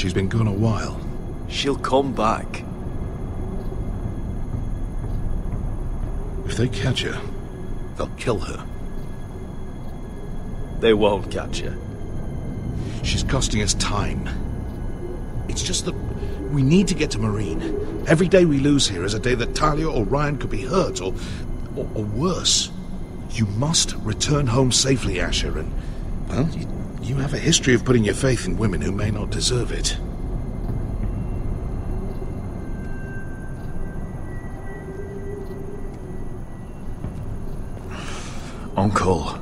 she's been gone a while. She'll come back. If they catch her, they'll kill her. They won't catch her. She's costing us time. It's just that we need to get to Marine. Every day we lose here is a day that Talia or Ryan could be hurt, or worse. You must return home safely, Asher, and, well, you have a history of putting your faith in women who may not deserve it. Uncle.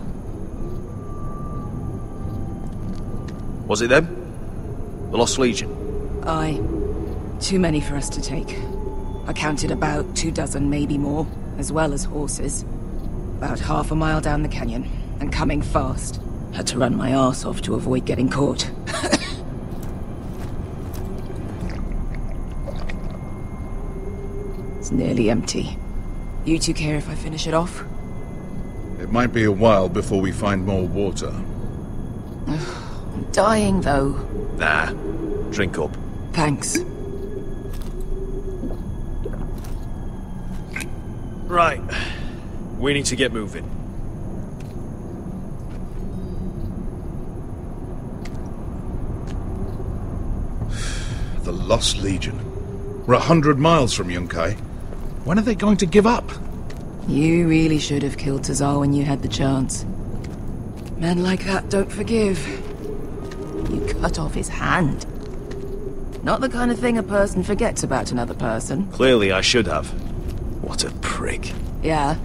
Was it them? The Lost Legion? Aye. Too many for us to take. I counted about 24, maybe more, as well as horses. About half a mile down the canyon, and coming fast. Had to run my arse off to avoid getting caught. It's nearly empty. You two care if I finish it off? It might be a while before we find more water. I'm dying, though. Nah. Drink up. Thanks. Right. We need to get moving. The Lost Legion. We're 100 miles from Yunkai. When are they going to give up? You really should have killed Tazal when you had the chance. Men like that don't forgive. You cut off his hand. Not the kind of thing a person forgets about another person. Clearly I should have. What a prick. Yeah.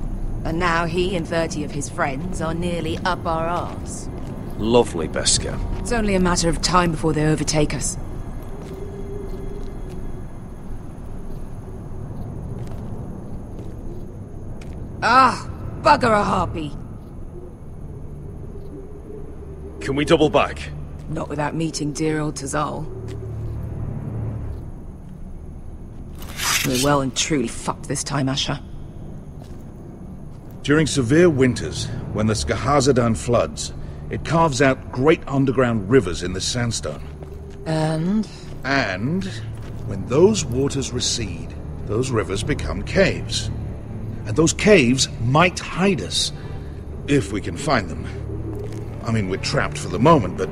And now he and 30 of his friends are nearly up our arse. Lovely, Beskha. It's only a matter of time before they overtake us. Ah! Bugger a harpy! Can we double back? Not without meeting dear old Tazal. We're well and truly fucked this time, Asher. During severe winters, when the Skahazadan floods, it carves out great underground rivers in the sandstone. And? And when those waters recede, those rivers become caves. And those caves might hide us, if we can find them. I mean, we're trapped for the moment, but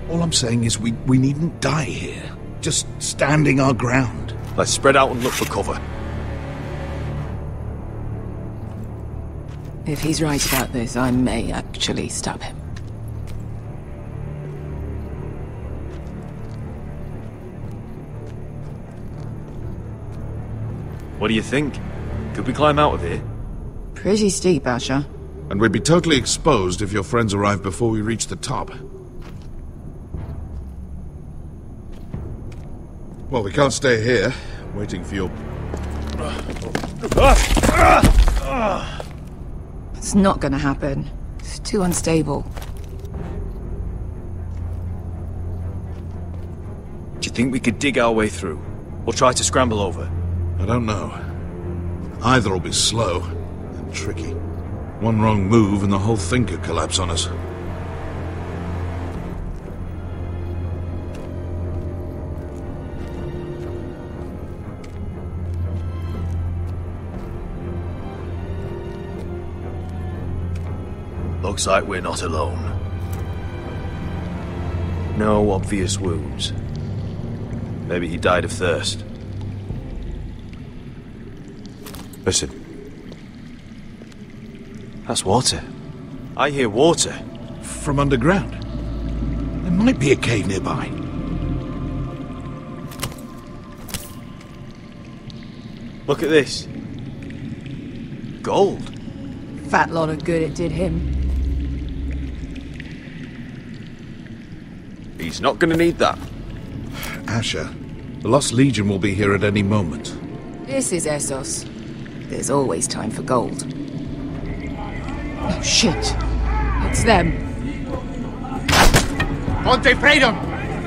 all I'm saying is we needn't die here. Just standing our ground. Let's spread out and look for cover. If he's right about this, I may actually stab him. What do you think? Could we climb out of here? Pretty steep, Asher. And we'd be totally exposed if your friends arrive before we reach the top. Well, we can't stay here, waiting for your... It's not gonna happen. It's too unstable. Do you think we could dig our way through? Or try to scramble over? I don't know. Either will be slow and tricky. One wrong move and the whole thing could collapse on us. Looks like we're not alone. No obvious wounds. Maybe he died of thirst. Listen. That's water. I hear water. From underground. There might be a cave nearby. Look at this. Gold. Fat lot of good it did him. He's not gonna need that. Asher, the Lost Legion will be here at any moment. This is Essos. There's always time for gold. Oh, shit. It's them. Ponte Freedom!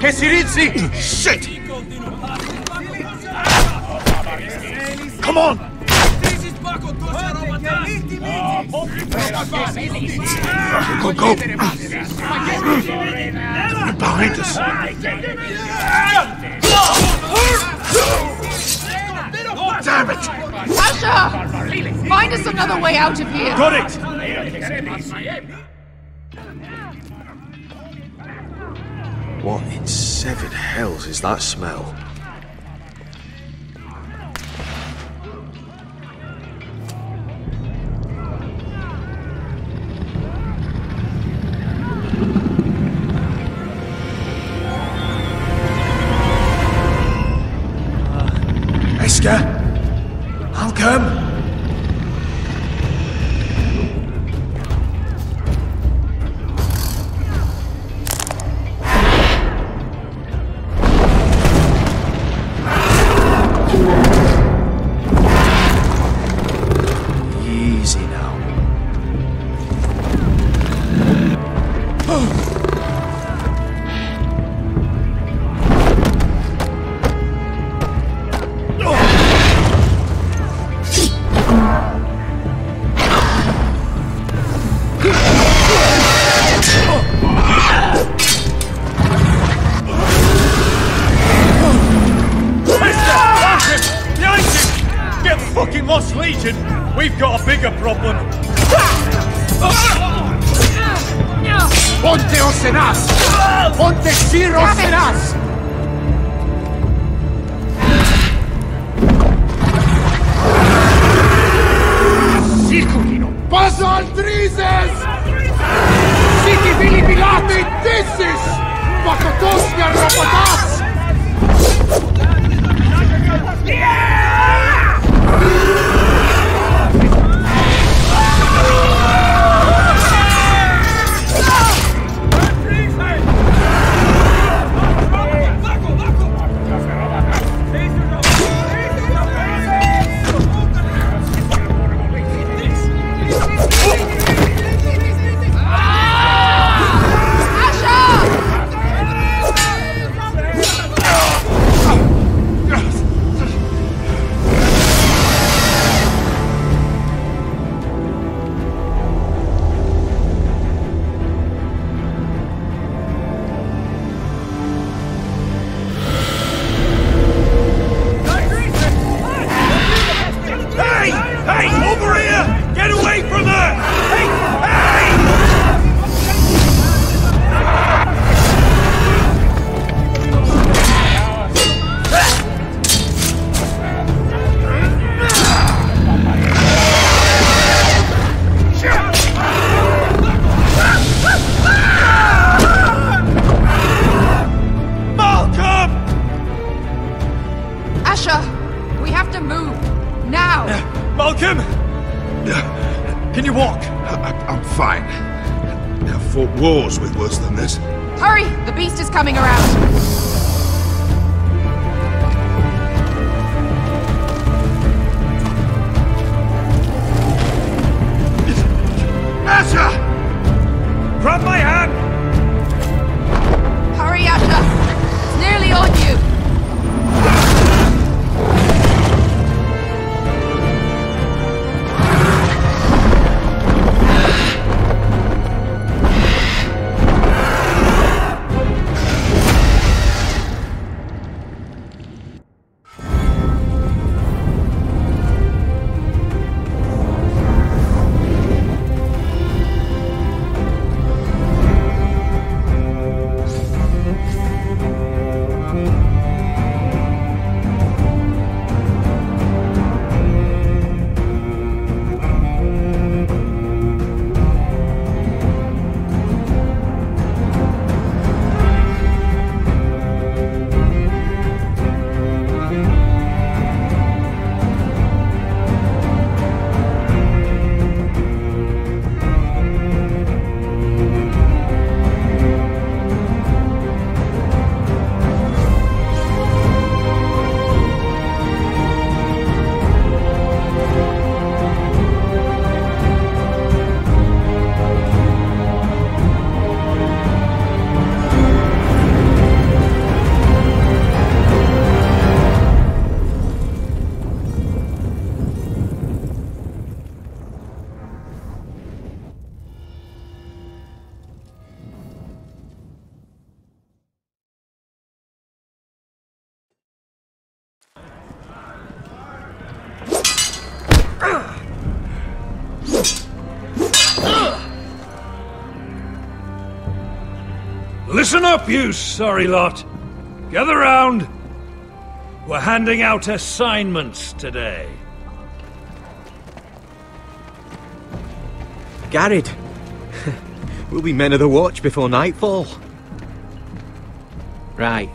Che si rizzi! Shit! Come on! Go, go! Behind us! Damn it! Asher! Find us another way out of here! Got it! What in seven hells is that smell? Esker? Malcolm? Easy now. Fucking Lost Legion! We've got a bigger problem! Ponte Osenas! Ponte Sir Osenas! Circulino! Paso al Drizes! Siti Vili Pilate Dissis! Pakotosnia Rapatas! We have to move! Now! Malcolm! Can you walk? I'm fine. I've fought wars with worse than this. Hurry! The beast is coming around! Asher! Grab my hand! Hurry, Asher! It's nearly on you! Listen up, you sorry lot. Gather round. We're handing out assignments today. Garrett. We'll be men of the watch before nightfall. Right.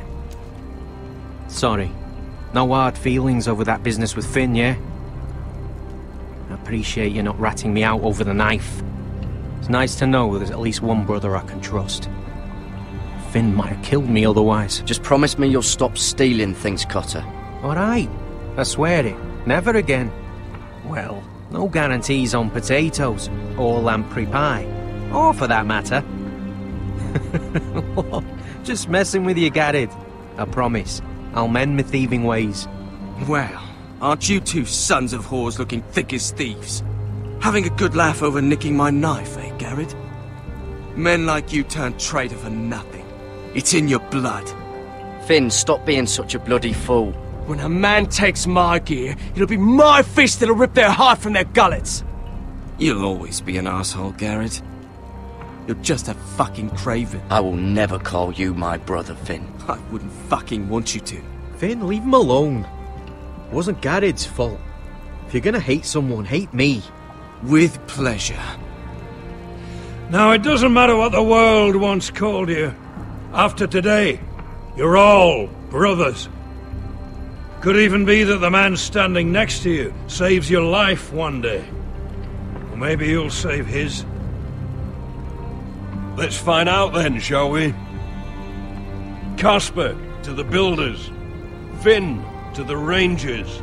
Sorry. No hard feelings over that business with Finn, yeah? I appreciate you not ratting me out over the knife. It's nice to know there's at least one brother I can trust. Finn might have killed me otherwise. Just promise me you'll stop stealing things, Cotter. Alright. I swear it. Never again. Well, no guarantees on potatoes, or lamprey pie. Or for that matter. Just messing with you, Garrett. I promise. I'll mend my thieving ways. Well, aren't you two sons of whores looking thick as thieves? Having a good laugh over nicking my knife, eh, Garrett? Men like you turn traitor for nothing. It's in your blood. Finn, stop being such a bloody fool. When a man takes my gear, it'll be my fist that'll rip their heart from their gullets. You'll always be an asshole, Garrett. You're just a fucking craven. I will never call you my brother, Finn. I wouldn't fucking want you to. Finn, leave him alone. It wasn't Garrett's fault. If you're gonna hate someone, hate me. With pleasure. Now, it doesn't matter what the world once called you. After today, you're all brothers. Could even be that the man standing next to you saves your life one day. Or maybe you'll save his. Let's find out then, shall we? Casper to the builders. Finn to the rangers.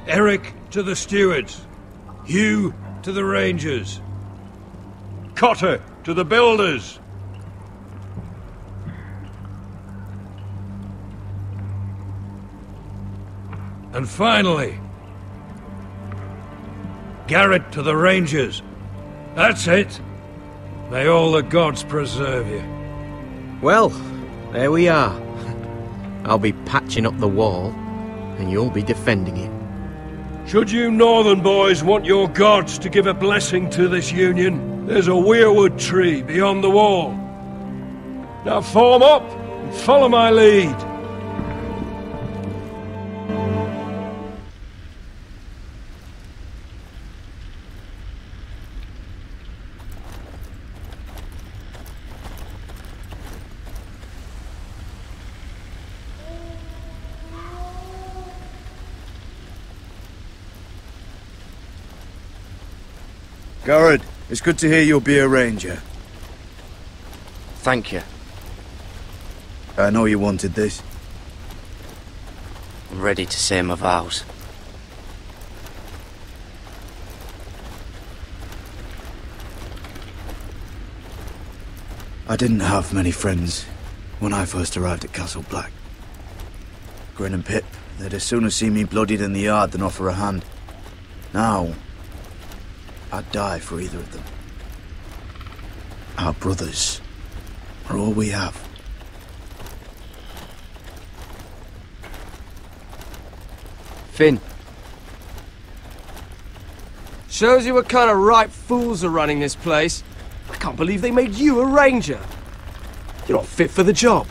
Eric to the stewards. Hugh to the rangers. Cotter to the builders. And finally, Garrett to the rangers. That's it. May all the gods preserve you. Well, there we are. I'll be patching up the wall, and you'll be defending it. Should you northern boys want your gods to give a blessing to this union, there's a weirwood tree beyond the wall. Now form up and follow my lead. Garrett, it's good to hear you'll be a ranger. Thank you. I know you wanted this. I'm ready to say my vows. I didn't have many friends when I first arrived at Castle Black. Grin and Pip, they'd as soon as see me bloodied in the yard than offer a hand. Now, I'd die for either of them. Our brothers are all we have. Finn. Shows you what kind of ripe fools are running this place. I can't believe they made you a ranger. You're not fit for the job.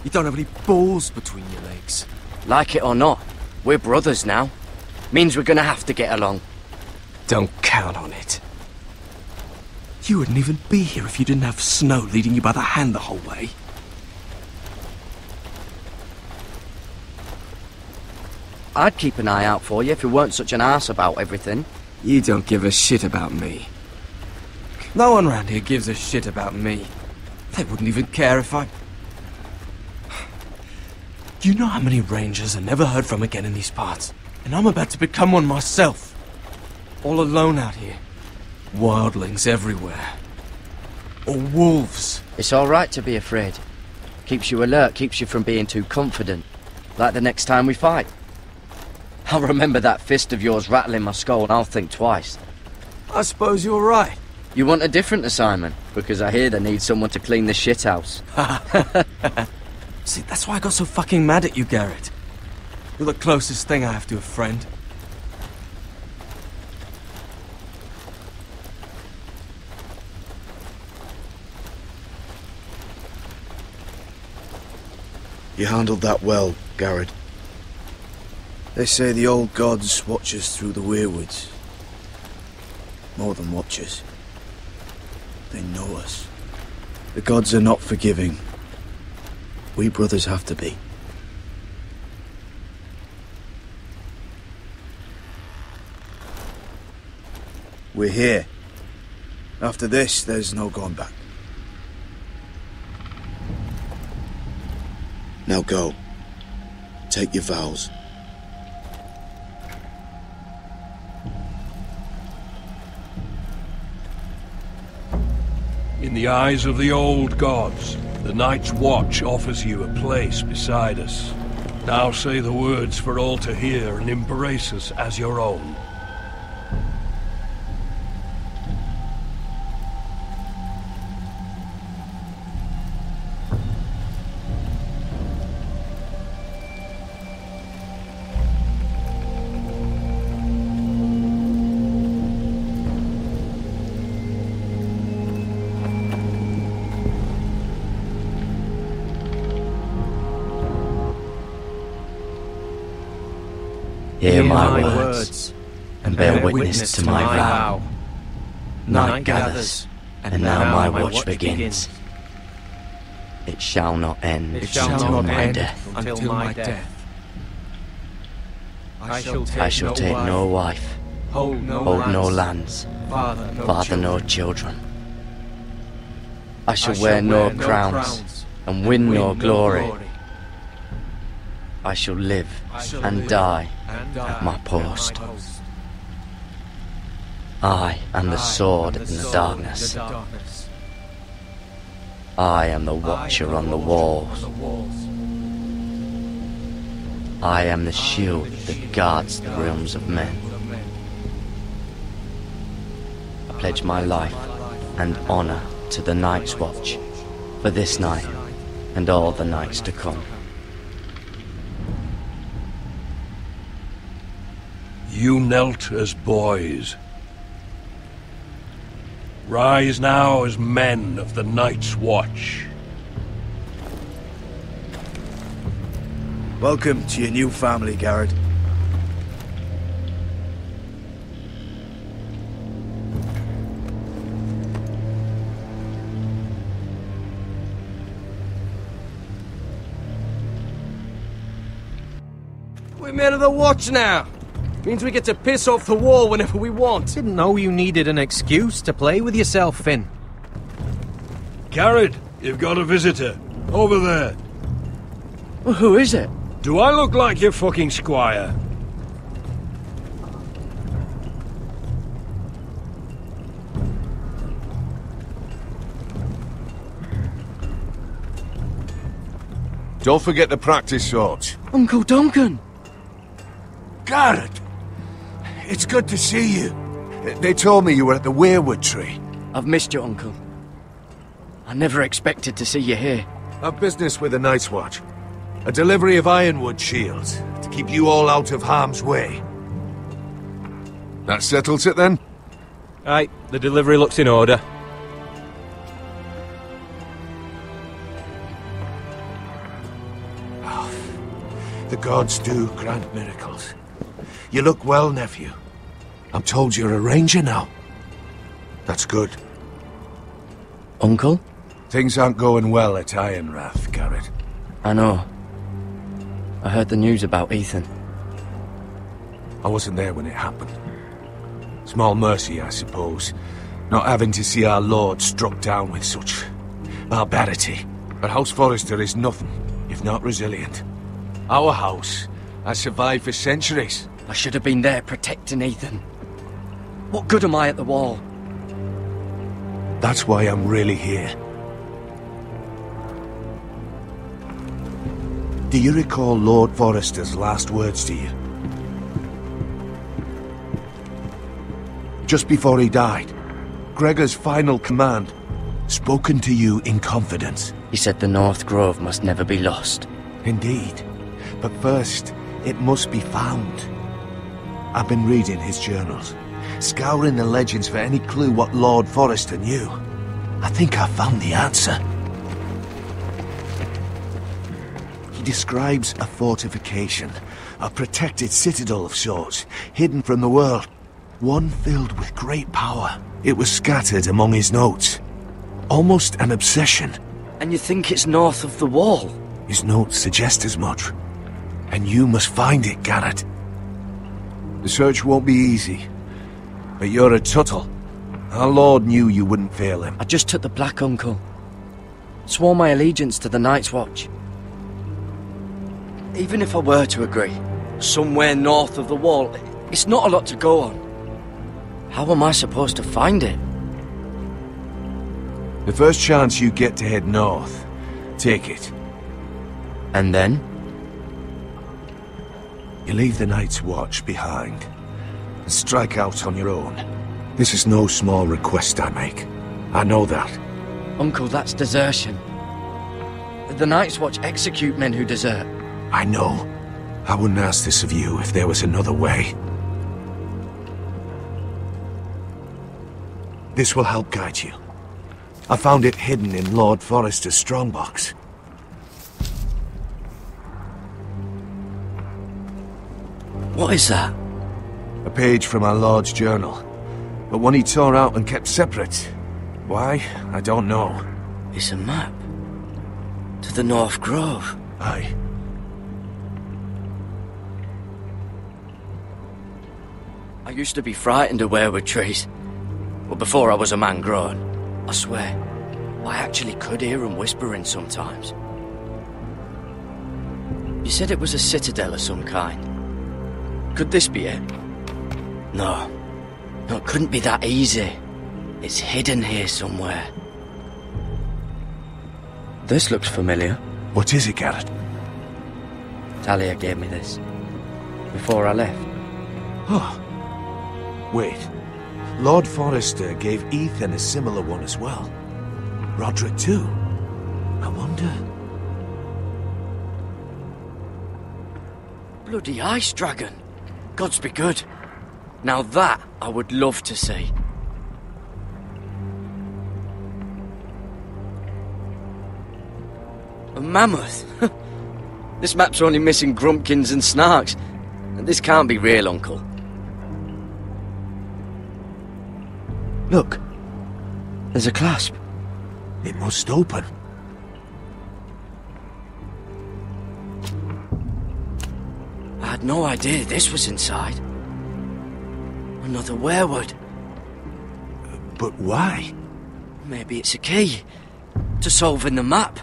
You don't have any balls between your legs. Like it or not, we're brothers now. Means we're gonna have to get along. Don't count on it. You wouldn't even be here if you didn't have Snow leading you by the hand the whole way. I'd keep an eye out for you if you weren't such an arse about everything. You don't give a shit about me. No one round here gives a shit about me. They wouldn't even care if I... Do you know how many rangers are never heard from again in these parts? And I'm about to become one myself. All alone out here. Wildlings everywhere. Or wolves. It's alright to be afraid. Keeps you alert, keeps you from being too confident. Like the next time we fight. I'll remember that fist of yours rattling my skull and I'll think twice. I suppose you're right. You want a different assignment? Because I hear they need someone to clean the shithouse. See, that's why I got so fucking mad at you, Garrett. You're the closest thing I have to a friend. You handled that well, Garrett. They say the old gods watch us through the weirwoods. More than watch us. They know us. The gods are not forgiving. We brothers have to be. We're here. After this, there's no going back. Now go. Take your vows. In the eyes of the old gods, the Night's Watch offers you a place beside us. Now say the words for all to hear and embrace us as your own. Hear my words, and bear witness to my vow. Night gathers, and now my watch begins. It shall not end until my death. I shall take no wife, hold no lands, father no children. I shall wear no crowns, and win no glory. I shall live and die at my post. I am the sword in the darkness. I am the watcher on the walls. I am the shield that guards the realms of men. I pledge my life and honor to the Night's Watch for this night and all the nights to come. You knelt as boys. Rise now as men of the Night's Watch. Welcome to your new family, Garrett. We're men of the Watch now. Means we get to piss off the wall whenever we want. Didn't know you needed an excuse to play with yourself, Finn. Garrett, you've got a visitor. Over there. Well, who is it? Do I look like your fucking squire? Don't forget the practice swords. Uncle Duncan! Garrett! It's good to see you. They told me you were at the weirwood tree. I've missed you, Uncle. I never expected to see you here. I've business with the Night's Watch. A delivery of ironwood shields to keep you all out of harm's way. That settles it then? Aye, the delivery looks in order. Oh, the gods do grant miracles. You look well, nephew. I'm told you're a ranger now. That's good. Uncle? Things aren't going well at Ironrath, Garrett. I know. I heard the news about Ethan. I wasn't there when it happened. Small mercy, I suppose, not having to see our lord struck down with such barbarity. But House Forrester is nothing if not resilient. Our house has survived for centuries. I should have been there protecting Ethan. What good am I at the wall? That's why I'm really here. Do you recall Lord Forrester's last words to you? Just before he died, Gregor's final command, spoken to you in confidence. He said the North Grove must never be lost. Indeed. But first, it must be found. I've been reading his journals, scouring the legends for any clue what Lord Forrester knew. I think I found the answer. He describes a fortification, a protected citadel of sorts, hidden from the world. One filled with great power. It was scattered among his notes. Almost an obsession. And you think it's north of the wall? His notes suggest as much. And you must find it, Garrett. The search won't be easy. But you're a Tuttle. Our Lord knew you wouldn't fail him. I just took the Black, Uncle. Swore my allegiance to the Night's Watch. Even if I were to agree, somewhere north of the wall, it's not a lot to go on. How am I supposed to find it? The first chance you get to head north, take it. And then? You leave the Night's Watch behind, and strike out on your own. This is no small request I make. I know that. Uncle, that's desertion. The Night's Watch execute men who desert. I know. I wouldn't ask this of you if there was another way. This will help guide you. I found it hidden in Lord Forrester's strongbox. What is that? A page from our Lord's journal. But one he tore out and kept separate. Why? I don't know. It's a map. To the North Grove. Aye. I used to be frightened of weirwood trees. But before I was a man grown, I swear, I actually could hear them whispering sometimes. You said it was a citadel of some kind. Could this be it? No. No, it couldn't be that easy. It's hidden here somewhere. This looks familiar. What is it, Garrett? Talia gave me this. Before I left. Oh. Wait. Lord Forrester gave Ethan a similar one as well. Roderick too. I wonder... Bloody ice dragon. Gods be good. Now that I would love to see. A mammoth? This map's only missing grumpkins and snarks. This can't be real, Uncle. Look. There's a clasp. It must open. I had no idea this was inside. Another weirwood. But why? Maybe it's a key to solving the map.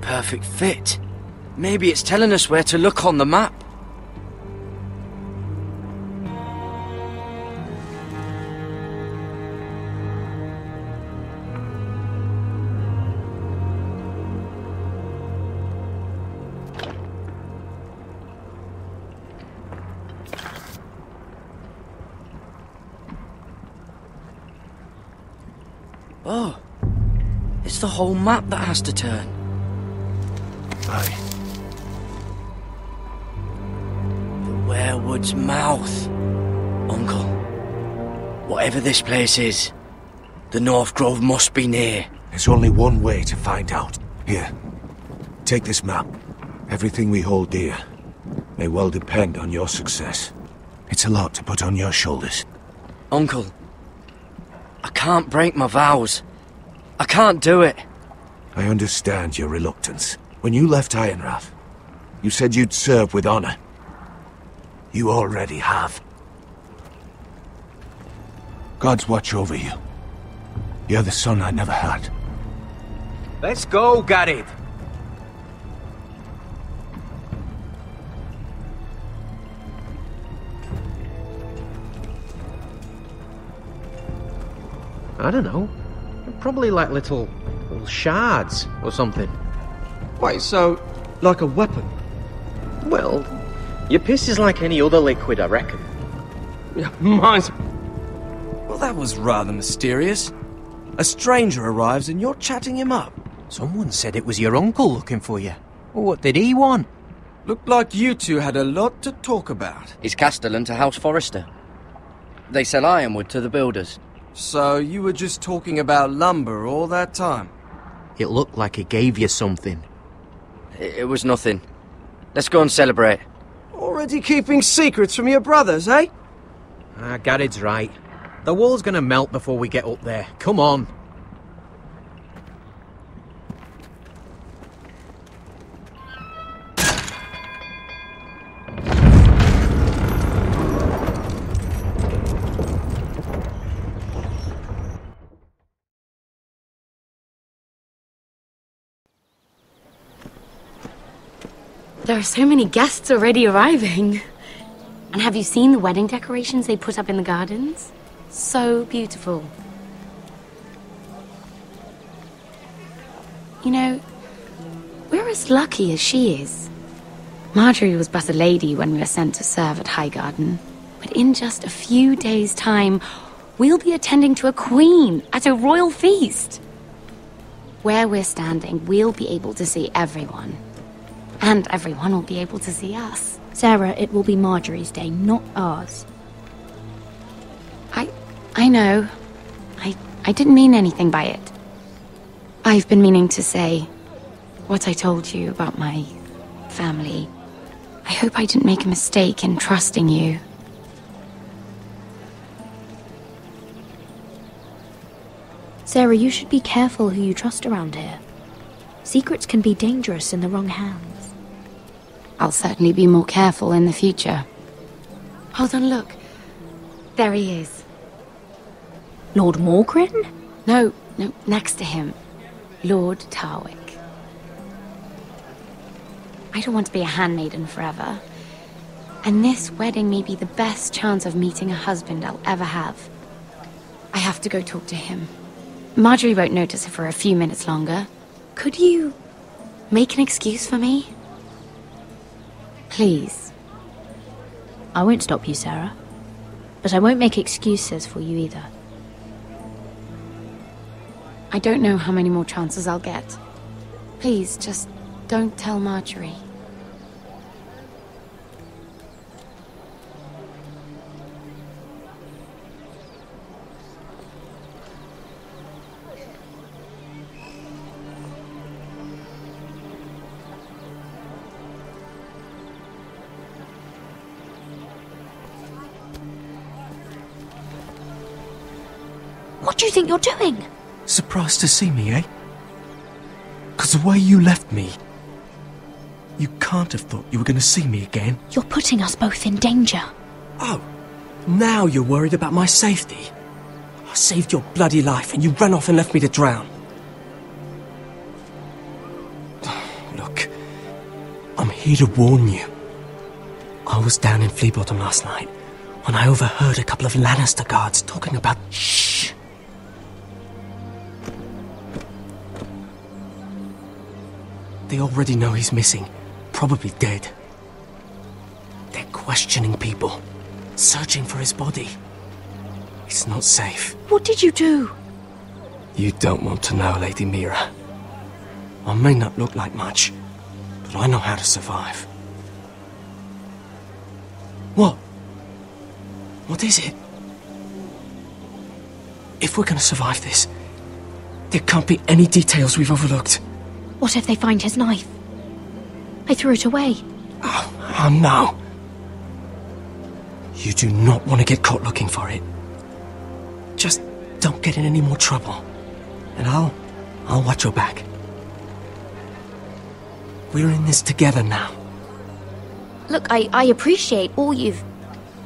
Perfect fit. Maybe it's telling us where to look on the map. Oh, it's the whole map that has to turn. Aye. The weirwood's mouth. Uncle, whatever this place is, the North Grove must be near. There's only one way to find out. Here, take this map. Everything we hold dear may well depend on your success. It's a lot to put on your shoulders. Uncle, I can't break my vows. I can't do it. I understand your reluctance. When you left Ironrath, you said you'd serve with honor. You already have. Gods watch over you. You're the son I never had. Let's go, Garrett. I don't know. Probably like little shards or something. Wait, so, like a weapon? Well, your piss is like any other liquid, I reckon. Yeah, mine's... Well, that was rather mysterious. A stranger arrives and you're chatting him up. Someone said it was your uncle looking for you. What did he want? Looked like you two had a lot to talk about. He's Castellan to House Forrester. They sell ironwood to the builders. So you were just talking about lumber all that time? It looked like he gave you something. It was nothing. Let's go and celebrate. Already keeping secrets from your brothers, eh? Gared's right. The wall's gonna melt before we get up there. Come on. There are so many guests already arriving. And have you seen the wedding decorations they put up in the gardens? So beautiful. You know, we're as lucky as she is. Marjorie was but a lady when we were sent to serve at Highgarden. But in just a few days' time, we'll be attending to a queen at a royal feast. Where we're standing, we'll be able to see everyone. And everyone will be able to see us. Sarah, it will be Marjorie's day, not ours. I know. I didn't mean anything by it. I've been meaning to say what I told you about my family. I hope I didn't make a mistake in trusting you. Sarah, you should be careful who you trust around here. Secrets can be dangerous in the wrong hands. I'll certainly be more careful in the future. Hold on, look. There he is. Lord Morgrin? No, next to him. Lord Tarwick. I don't want to be a handmaiden forever. And this wedding may be the best chance of meeting a husband I'll ever have. I have to go talk to him. Marjorie won't notice it for a few minutes longer. Could you make an excuse for me? Please. I won't stop you, Sarah. But I won't make excuses for you either. I don't know how many more chances I'll get. Please, just don't tell Marjorie. What do you think you're doing? Surprised to see me, eh? 'Cause the way you left me, you can't have thought you were going to see me again. You're putting us both in danger. Oh, now you're worried about my safety. I saved your bloody life and you ran off and left me to drown. Look, I'm here to warn you. I was down in Fleabottom last night when I overheard a couple of Lannister guards talking about... Shh! They already know he's missing, probably dead. They're questioning people, searching for his body. It's not safe. What did you do? You don't want to know, Lady Mira. I may not look like much, but I know how to survive. What? What is it? If we're going to survive this, there can't be any details we've overlooked. What if they find his knife? I threw it away. Oh no. You do not want to get caught looking for it. Just don't get in any more trouble. And I'll watch your back. We're in this together now. Look, I appreciate all you've...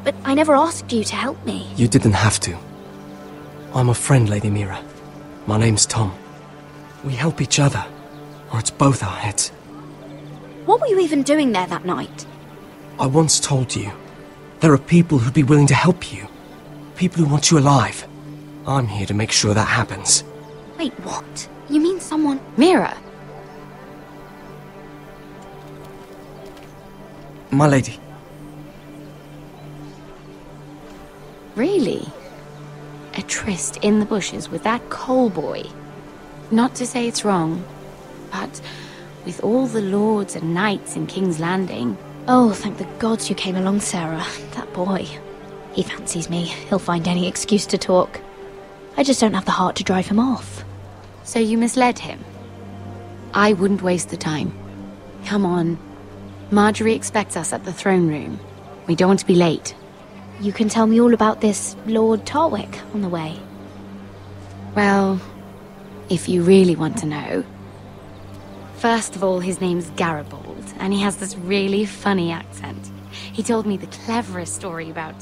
But I never asked you to help me. You didn't have to. I'm a friend, Lady Mira. My name's Tom. We help each other, or it's both our heads. What were you even doing there that night? I once told you, there are people who'd be willing to help you. People who want you alive. I'm here to make sure that happens. Wait, what? You mean someone... Mira! My lady. Really? A tryst in the bushes with that Cole boy. Not to say it's wrong, but with all the lords and knights in King's Landing... Oh, thank the gods you came along, Sarah. That boy. He fancies me. He'll find any excuse to talk. I just don't have the heart to drive him off. So you misled him? I wouldn't waste the time. Come on. Marjorie expects us at the throne room. We don't want to be late. You can tell me all about this Lord Tarwick on the way. Well, if you really want to know. First of all, his name's Garibald, and he has this really funny accent. He told me the cleverest story about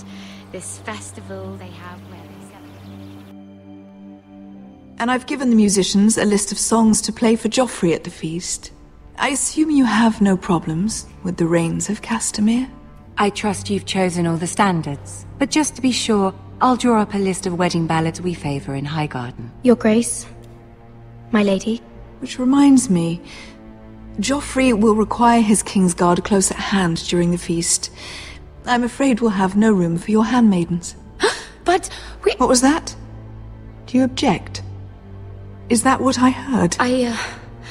this festival they have where they celebrate. And I've given the musicians a list of songs to play for Joffrey at the feast. I assume you have no problems with the Rains of Castamere? I trust you've chosen all the standards, but just to be sure, I'll draw up a list of wedding ballads we favor in Highgarden. Your Grace, my lady. Which reminds me, Joffrey will require his Kingsguard close at hand during the feast. I'm afraid we'll have no room for your handmaidens. But we... What was that? Do you object? Is that what I heard?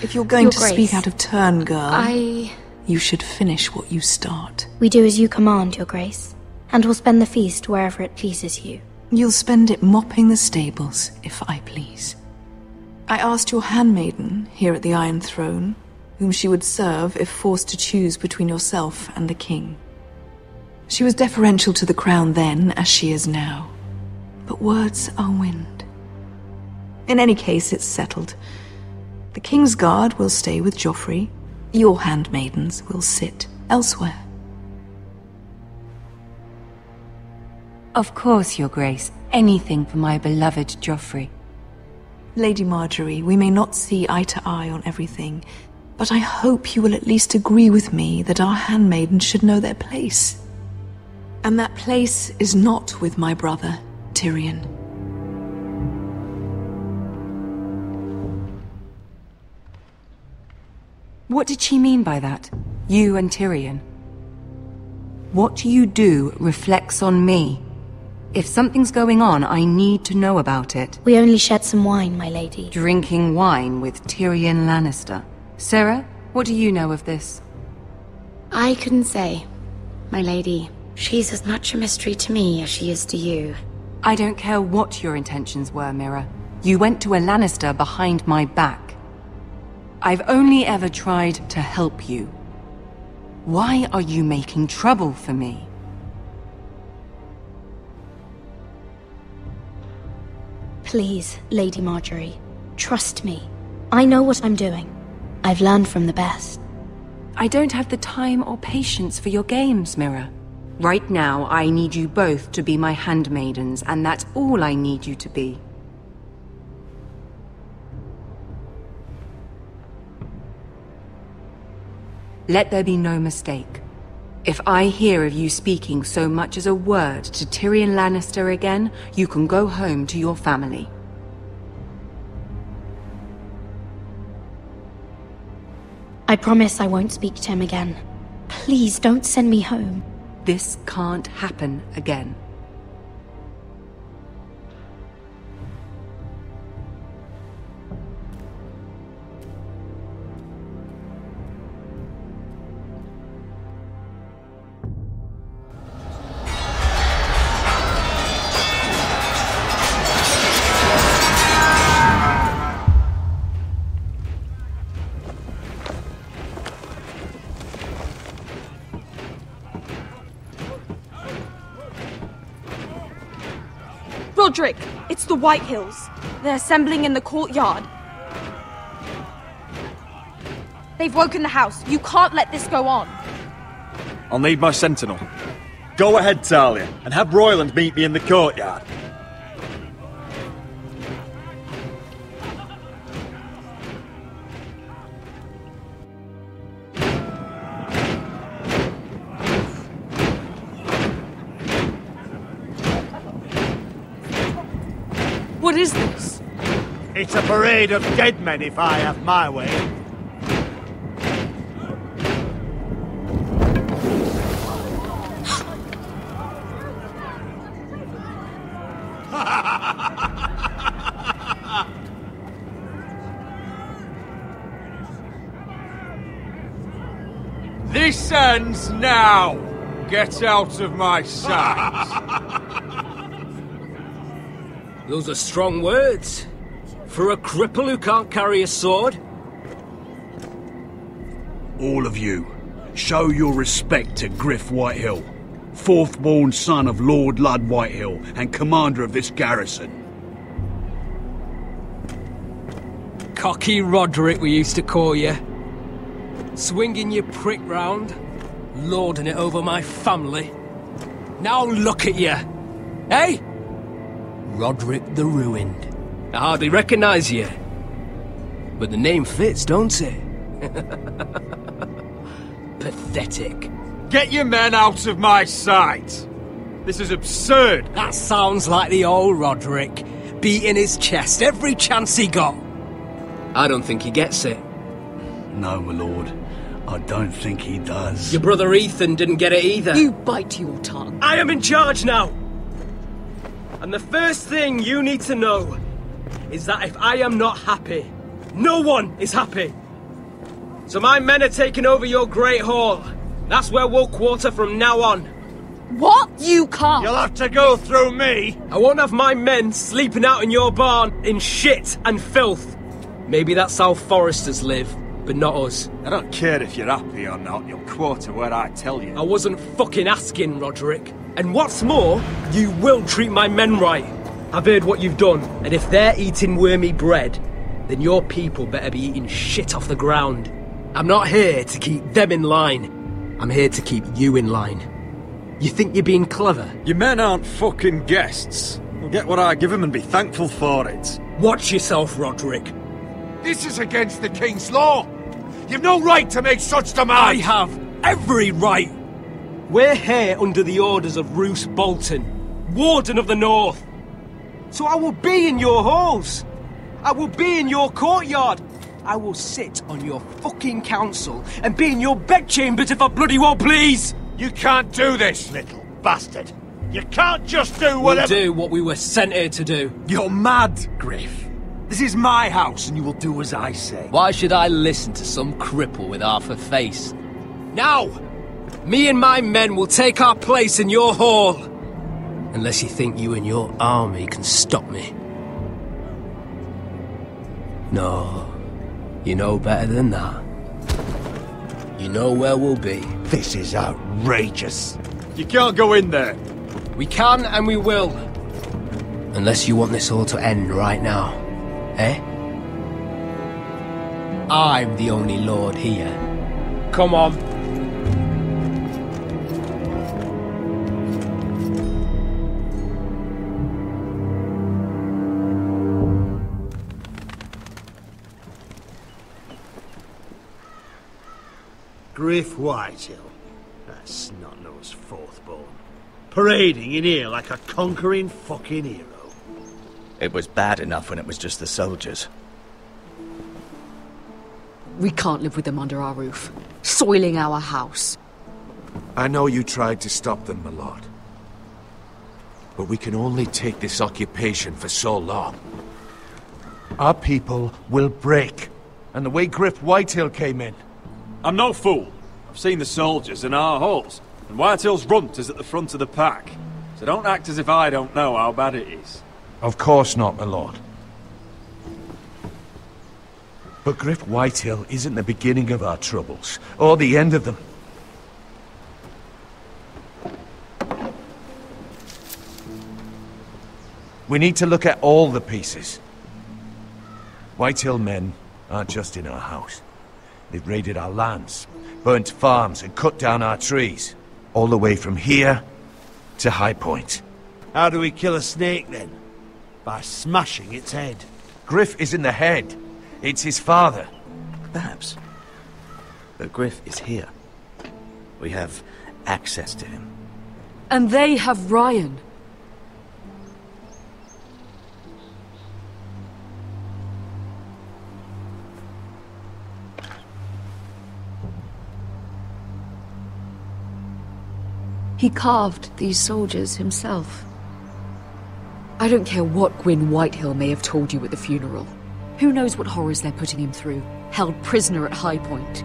If you're going to speak out of turn, girl... You should finish what you start. We do as you command, Your Grace, and we'll spend the feast wherever it pleases you. You'll spend it mopping the stables, if I please. I asked your handmaiden here at the Iron Throne whom she would serve if forced to choose between yourself and the king. She was deferential to the crown then, as she is now. But words are wind. In any case, it's settled. The Kingsguard will stay with Joffrey. Your handmaidens will sit elsewhere. Of course, Your Grace. Anything for my beloved Joffrey. Lady Marjorie, we may not see eye to eye on everything, but I hope you will at least agree with me that our handmaidens should know their place. And that place is not with my brother, Tyrion. What did she mean by that? You and Tyrion? What you do reflects on me. If something's going on, I need to know about it. We only shed some wine, my lady. Drinking wine with Tyrion Lannister. Sarah, what do you know of this? I couldn't say, my lady. She's as much a mystery to me as she is to you. I don't care what your intentions were, Mira. You went to a Lannister behind my back. I've only ever tried to help you. Why are you making trouble for me? Please, Lady Marjorie, trust me. I know what I'm doing. I've learned from the best. I don't have the time or patience for your games, Mira. Right now, I need you both to be my handmaidens, and that's all I need you to be. Let there be no mistake. If I hear of you speaking so much as a word to Tyrion Lannister again, you can go home to your family. I promise I won't speak to him again. Please don't send me home. This can't happen again. Roderick, it's the Whitehills. They're assembling in the courtyard. They've woken the house. You can't let this go on. I'll need my sentinel. Go ahead, Talia, and have Royland meet me in the courtyard. What is this? It's a parade of dead men if I have my way. This ends now! Get out of my sight! Those are strong words. For a cripple who can't carry a sword? All of you, show your respect to Griff Whitehill, fourth-born son of Lord Ludd Whitehill and commander of this garrison. Cocky Roderick, we used to call you. Swinging your prick round, lording it over my family. Now look at you! Hey? Roderick the Ruined. I hardly recognise you. But the name fits, don't it? Pathetic. Get your men out of my sight! This is absurd! That sounds like the old Roderick, beating his chest every chance he got. I don't think he gets it. No, my lord. I don't think he does. Your brother Ethan didn't get it either. You bite your tongue. I am in charge now! And the first thing you need to know is that if I am not happy, no one is happy. So my men are taking over your Great Hall. That's where we'll quarter from now on. What? You can't. You'll have to go through me. I won't have my men sleeping out in your barn in shit and filth. Maybe that's how foresters live, but not us. I don't care if you're happy or not. You'll quarter where I tell you. I wasn't fucking asking, Roderick. And what's more, you will treat my men right. I've heard what you've done, and if they're eating wormy bread, then your people better be eating shit off the ground. I'm not here to keep them in line. I'm here to keep you in line. You think you're being clever? Your men aren't fucking guests. They'll get what I give them and be thankful for it. Watch yourself, Roderick. This is against the King's law. You've no right to make such demands. I have every right. We're here under the orders of Roose Bolton, Warden of the North. So I will be in your halls. I will be in your courtyard. I will sit on your fucking council and be in your bedchambers if I bloody well please. You can't do this, little bastard. You can't just do whatever— We'll do what we were sent here to do. You're mad, Griff. This is my house and you will do as I say. Why should I listen to some cripple with half a face? Now! Me and my men will take our place in your hall. Unless you think you and your army can stop me. No. You know better than that. You know where we'll be. This is outrageous. You can't go in there. We can and we will. Unless you want this all to end right now. Eh? I'm the only lord here. Come on. Griff Whitehill. That snot-nosed fourth-born. Parading in here like a conquering fucking hero. It was bad enough when it was just the soldiers. We can't live with them under our roof, soiling our house. I know you tried to stop them, my lord. But we can only take this occupation for so long. Our people will break. And the way Griff Whitehill came in. I'm no fool. I've seen the soldiers in our halls, and Whitehill's runt is at the front of the pack. So don't act as if I don't know how bad it is. Of course not, my lord. But Griff Whitehill isn't the beginning of our troubles, or the end of them. We need to look at all the pieces. Whitehill men aren't just in our house. They've raided our lands, burnt farms and cut down our trees. All the way from here to High Point. How do we kill a snake then? By smashing its head. Griff isn't the head. It's his father. Perhaps. But Griff is here. We have access to him. And they have Ryan. He carved these soldiers himself. I don't care what Gwyn Whitehill may have told you at the funeral. Who knows what horrors they're putting him through, held prisoner at High Point.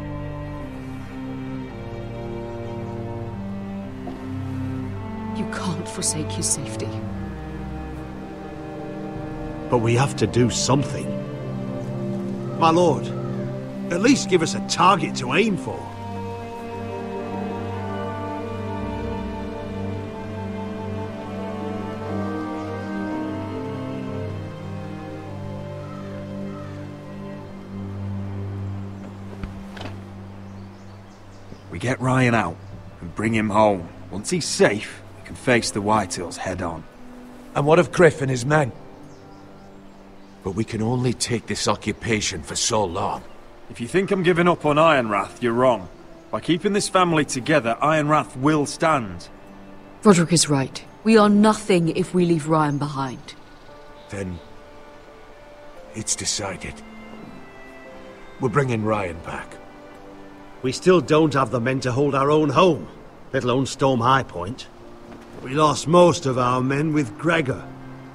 You can't forsake his safety. But we have to do something. My lord, at least give us a target to aim for. We get Ryan out and bring him home. Once he's safe, we can face the Whitehills head on. And what of Griff and his men? But we can only take this occupation for so long. If you think I'm giving up on Ironrath, you're wrong. By keeping this family together, Ironrath will stand. Roderick is right. We are nothing if we leave Ryan behind. Then it's decided. We're bringing Ryan back. We still don't have the men to hold our own home, let alone storm High Point. We lost most of our men with Gregor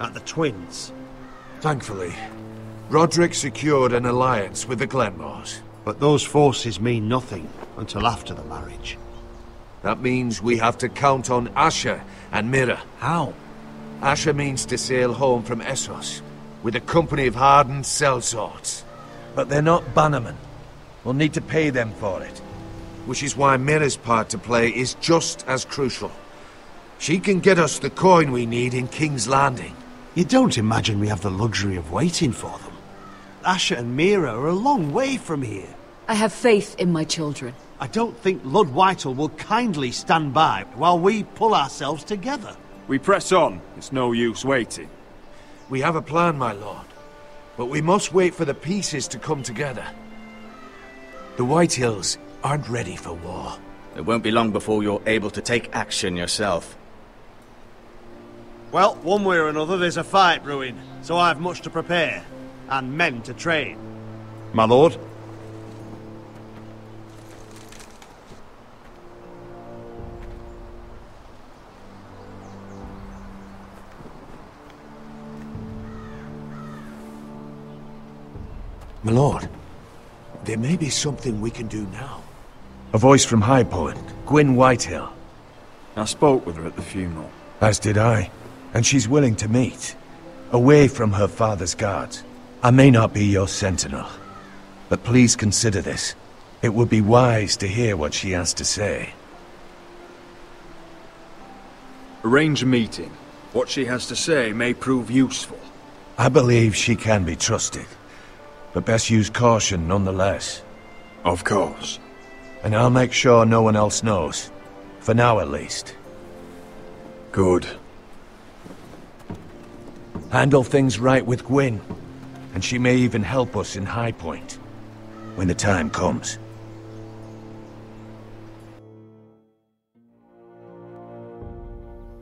at the Twins. Thankfully, Roderick secured an alliance with the Glenmores. But those forces mean nothing until after the marriage. That means we have to count on Asher and Mira. How? Asher means to sail home from Essos with a company of hardened sellswords. But they're not bannermen. We'll need to pay them for it. Which is why Mira's part to play is just as crucial. She can get us the coin we need in King's Landing. You don't imagine we have the luxury of waiting for them? Asher and Mira are a long way from here. I have faith in my children. I don't think Lord Whitehall will kindly stand by while we pull ourselves together. We press on. It's no use waiting. We have a plan, my lord. But we must wait for the pieces to come together. The Whitehills aren't ready for war. It won't be long before you're able to take action yourself. Well, one way or another there's a fight brewing, so I've much to prepare, and men to train. My lord? My lord, there may be something we can do now. A voice from High Point, Gwyn Whitehill. I spoke with her at the funeral. As did I. And she's willing to meet. Away from her father's guards. I may not be your sentinel, but please consider this. It would be wise to hear what she has to say. Arrange a meeting. What she has to say may prove useful. I believe she can be trusted, but best use caution nonetheless. Of course. And I'll make sure no one else knows. For now, at least. Good. Handle things right with Gwyn, and she may even help us in High Point, when the time comes.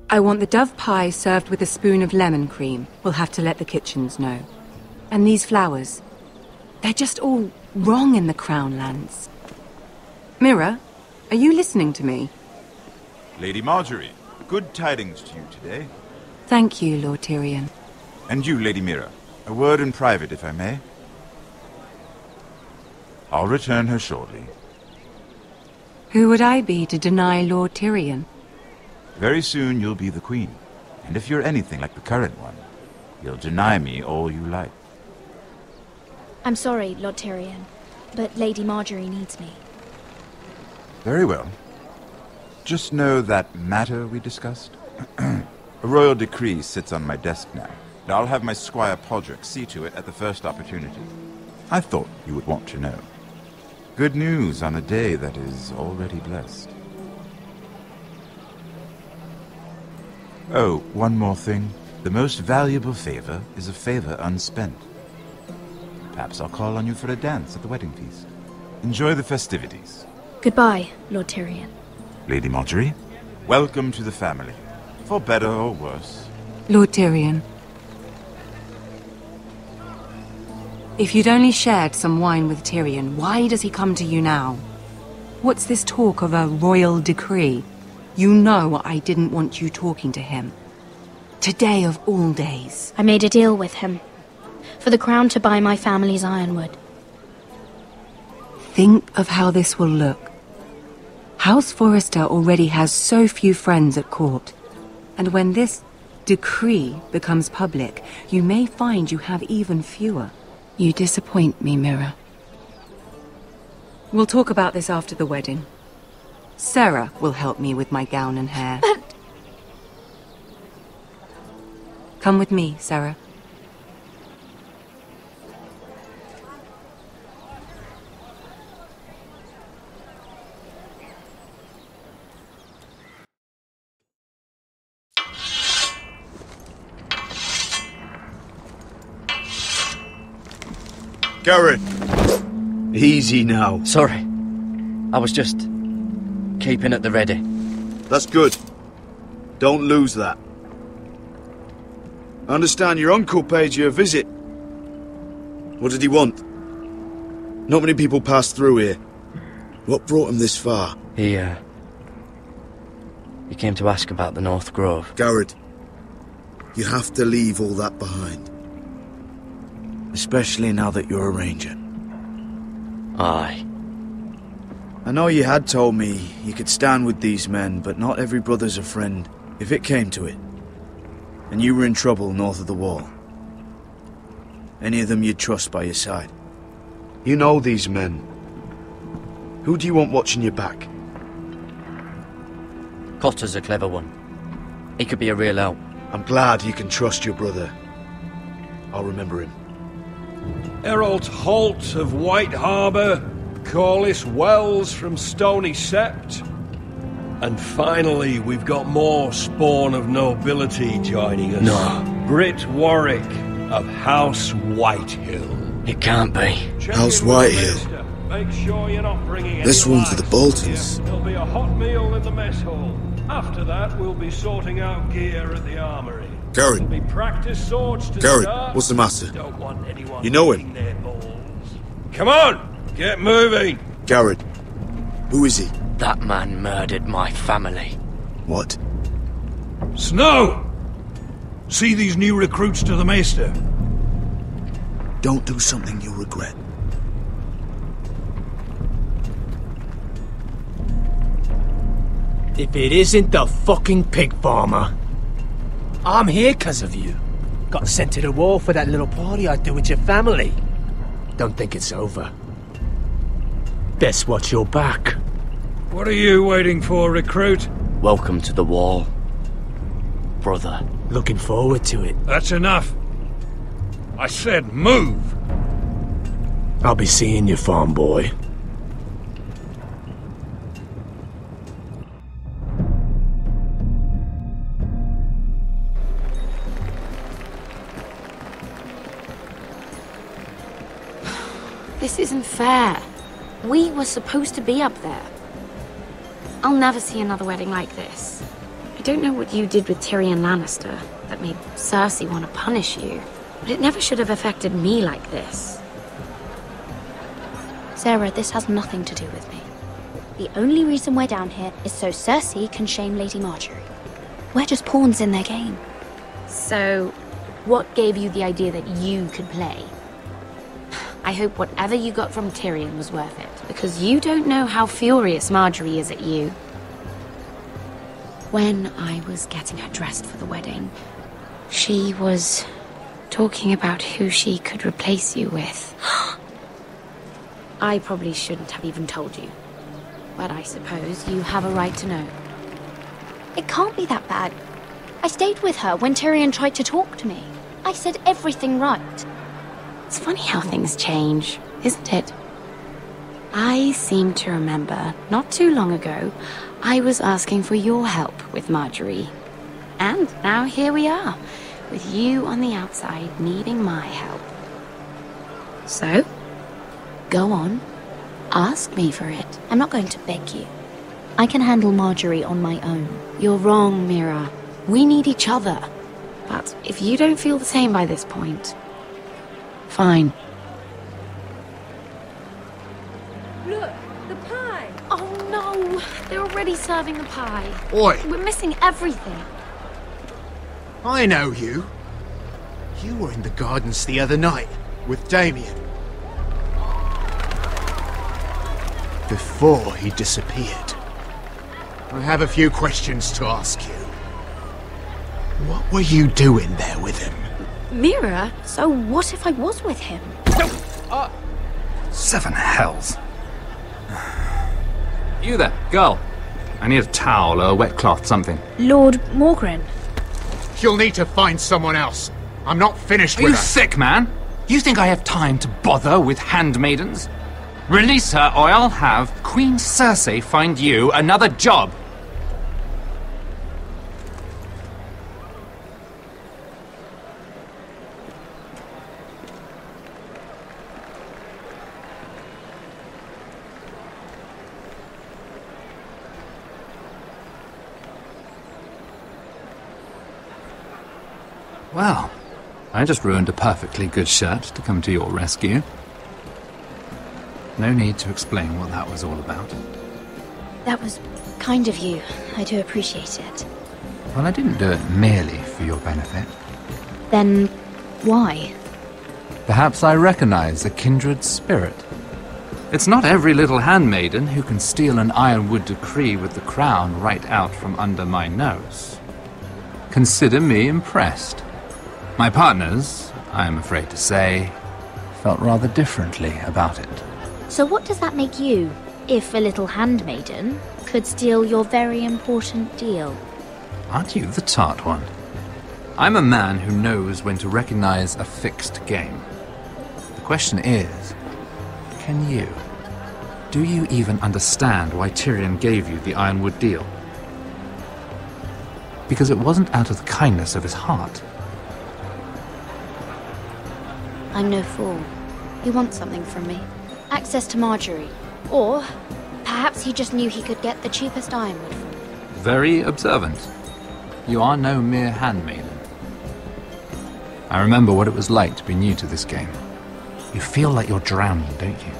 I want the dove pie served with a spoon of lemon cream. We'll have to let the kitchens know. And these flowers. They're just all wrong in the Crown lands. Mira, are you listening to me? Lady Marjorie, good tidings to you today. Thank you, Lord Tyrion. And you, Lady Mira. A word in private, if I may. I'll return her shortly. Who would I be to deny Lord Tyrion? Very soon you'll be the queen. And if you're anything like the current one, you'll deny me all you like. I'm sorry, Lord Tyrion, but Lady Marjorie needs me. Very well. Just know that matter we discussed? A royal decree sits on my desk now. And I'll have my squire Podrick see to it at the first opportunity. I thought you would want to know. Good news on a day that is already blessed. Oh, one more thing. The most valuable favor is a favor unspent. Perhaps I'll call on you for a dance at the wedding feast. Enjoy the festivities. Goodbye, Lord Tyrion. Lady Marjorie, welcome to the family. For better or worse. Lord Tyrion. If you'd only shared some wine with Tyrion, why does he come to you now? What's this talk of a royal decree? You know I didn't want you talking to him. Today of all days. I made a deal with him. For the crown to buy my family's ironwood. Think of how this will look. House Forrester already has so few friends at court. And when this decree becomes public, you may find you have even fewer. You disappoint me, Mira. We'll talk about this after the wedding. Sarah will help me with my gown and hair. But... Come with me, Sarah. Garrett! Easy now. Sorry. I was just keeping at the ready. That's good. Don't lose that. I understand your uncle paid you a visit. What did he want? Not many people pass through here. What brought him this far? He came to ask about the North Grove. Garrett, you have to leave all that behind. Especially now that you're a ranger. Aye. I know you had told me you could stand with these men, but not every brother's a friend, if it came to it. And you were in trouble north of the wall. Any of them you'd trust by your side. You know these men. Who do you want watching your back? Cotter's a clever one. He could be a real help. I'm glad you can trust your brother. I'll remember him. Errol Holt of White Harbour, Corliss Wells from Stony Sept. And finally, we've got more spawn of nobility joining us. No. Britt Warwick of House Whitehill. It can't be. House Whitehill. Make sure you're not bringing This any one's for the Boltons. There'll be a hot meal in the mess hall. After that, we'll be sorting out gear at the armory. Garrett. There'll be practice swords to Garrett, start. what's the matter? Don't want anyone You know him? their balls. Come on, get moving. Garrett. Who is he? That man murdered my family. What? Snow! See these new recruits to the Maester? Don't do something you'll regret. If it isn't the fucking pig farmer. I'm here 'cause of you. Got sent to the war for that little party I do with your family. Don't think it's over. Best watch your back. What are you waiting for, recruit? Welcome to the wall, brother. Looking forward to it. That's enough. I said move. I'll be seeing you, farm boy. This isn't fair. We were supposed to be up there. I'll never see another wedding like this. I don't know what you did with Tyrion Lannister that made Cersei want to punish you, but it never should have affected me like this. Sarah, this has nothing to do with me. The only reason we're down here is so Cersei can shame Lady Marjorie. We're just pawns in their game. So, what gave you the idea that you could play? I hope whatever you got from Tyrion was worth it, because you don't know how furious Marjorie is at you. When I was getting her dressed for the wedding, she was talking about who she could replace you with. I probably shouldn't have even told you, but I suppose you have a right to know. It can't be that bad. I stayed with her when Tyrion tried to talk to me. I said everything right. It's funny how things change, isn't it? I seem to remember, not too long ago, I was asking for your help with Marjorie. And now here we are, with you on the outside needing my help. So, go on, ask me for it. I'm not going to beg you. I can handle Marjorie on my own. You're wrong, Mira. We need each other. But if you don't feel the same by this point, fine. Look, the pie! Oh no! They're already serving the pie. Oi! We're missing everything. I know you. You were in the gardens the other night with Damien. Before he disappeared. I have a few questions to ask you. What were you doing there with him? Mira, so what if I was with him? Seven hells. You there, girl. I need a towel or a wet cloth, something. Lord Morgren. You'll need to find someone else. I'm not finished Are with you her. sick, man? You think I have time to bother with handmaidens? Release her, or I'll have Queen Cersei find you another job. Well, I just ruined a perfectly good shirt to come to your rescue. No need to explain what that was all about. That was kind of you. I do appreciate it. Well, I didn't do it merely for your benefit. Then, why? Perhaps I recognize a kindred spirit. It's not every little handmaiden who can steal an ironwood decree with the crown right out from under my nose. Consider me impressed. My partners, I am afraid to say, felt rather differently about it. So what does that make you, if a little handmaiden could steal your very important deal? Aren't you the tart one? I'm a man who knows when to recognize a fixed game. The question is, can you? Do you even understand why Tyrion gave you the Ironwood deal? Because it wasn't out of the kindness of his heart. I'm no fool. He wants something from me. Access to Marjorie. Or perhaps he just knew he could get the cheapest ironwood from me. Very observant. You are no mere handmaiden. I remember what it was like to be new to this game. You feel like you're drowning, don't you?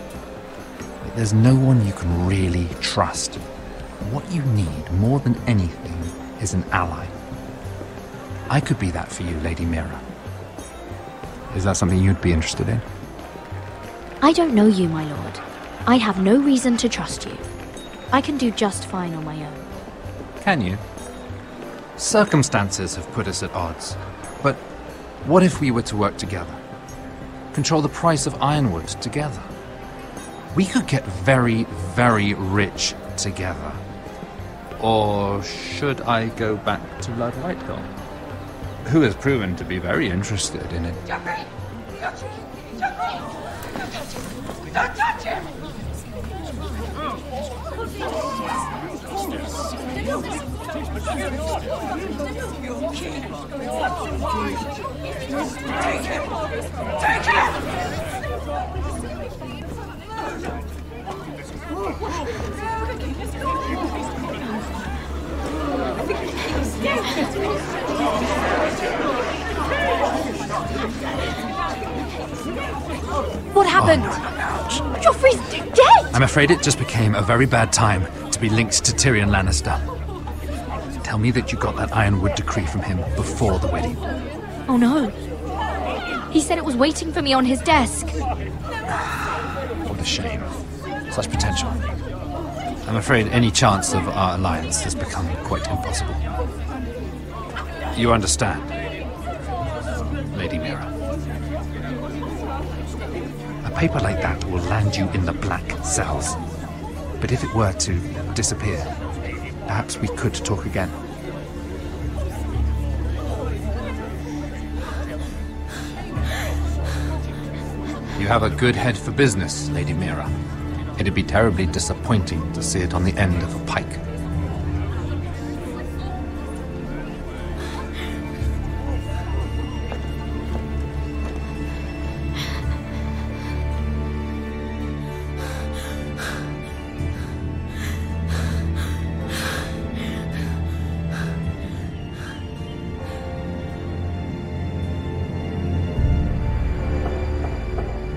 Like there's no one you can really trust. What you need, more than anything, is an ally. I could be that for you, Lady Mira. Is that something you'd be interested in? I don't know you, my lord. I have no reason to trust you. I can do just fine on my own. Can you? Circumstances have put us at odds. But what if we were to work together? Control the price of ironwood together? We could get very, very rich together. Or should I go back to Lord Whitehill, who has proven to be very interested in it? Don't touch him! Take him! Take What happened? Joffrey's dead! I'm afraid it just became a very bad time to be linked to Tyrion Lannister. Tell me that you got that Ironwood decree from him before the wedding. Oh no. He said it was waiting for me on his desk. What a shame. Such potential. I'm afraid any chance of our alliance has become quite impossible. You understand, Lady Mira? A paper like that will land you in the black cells. But if it were to disappear, perhaps we could talk again. You have a good head for business, Lady Mira. It'd be terribly disappointing to see it on the end of a pike.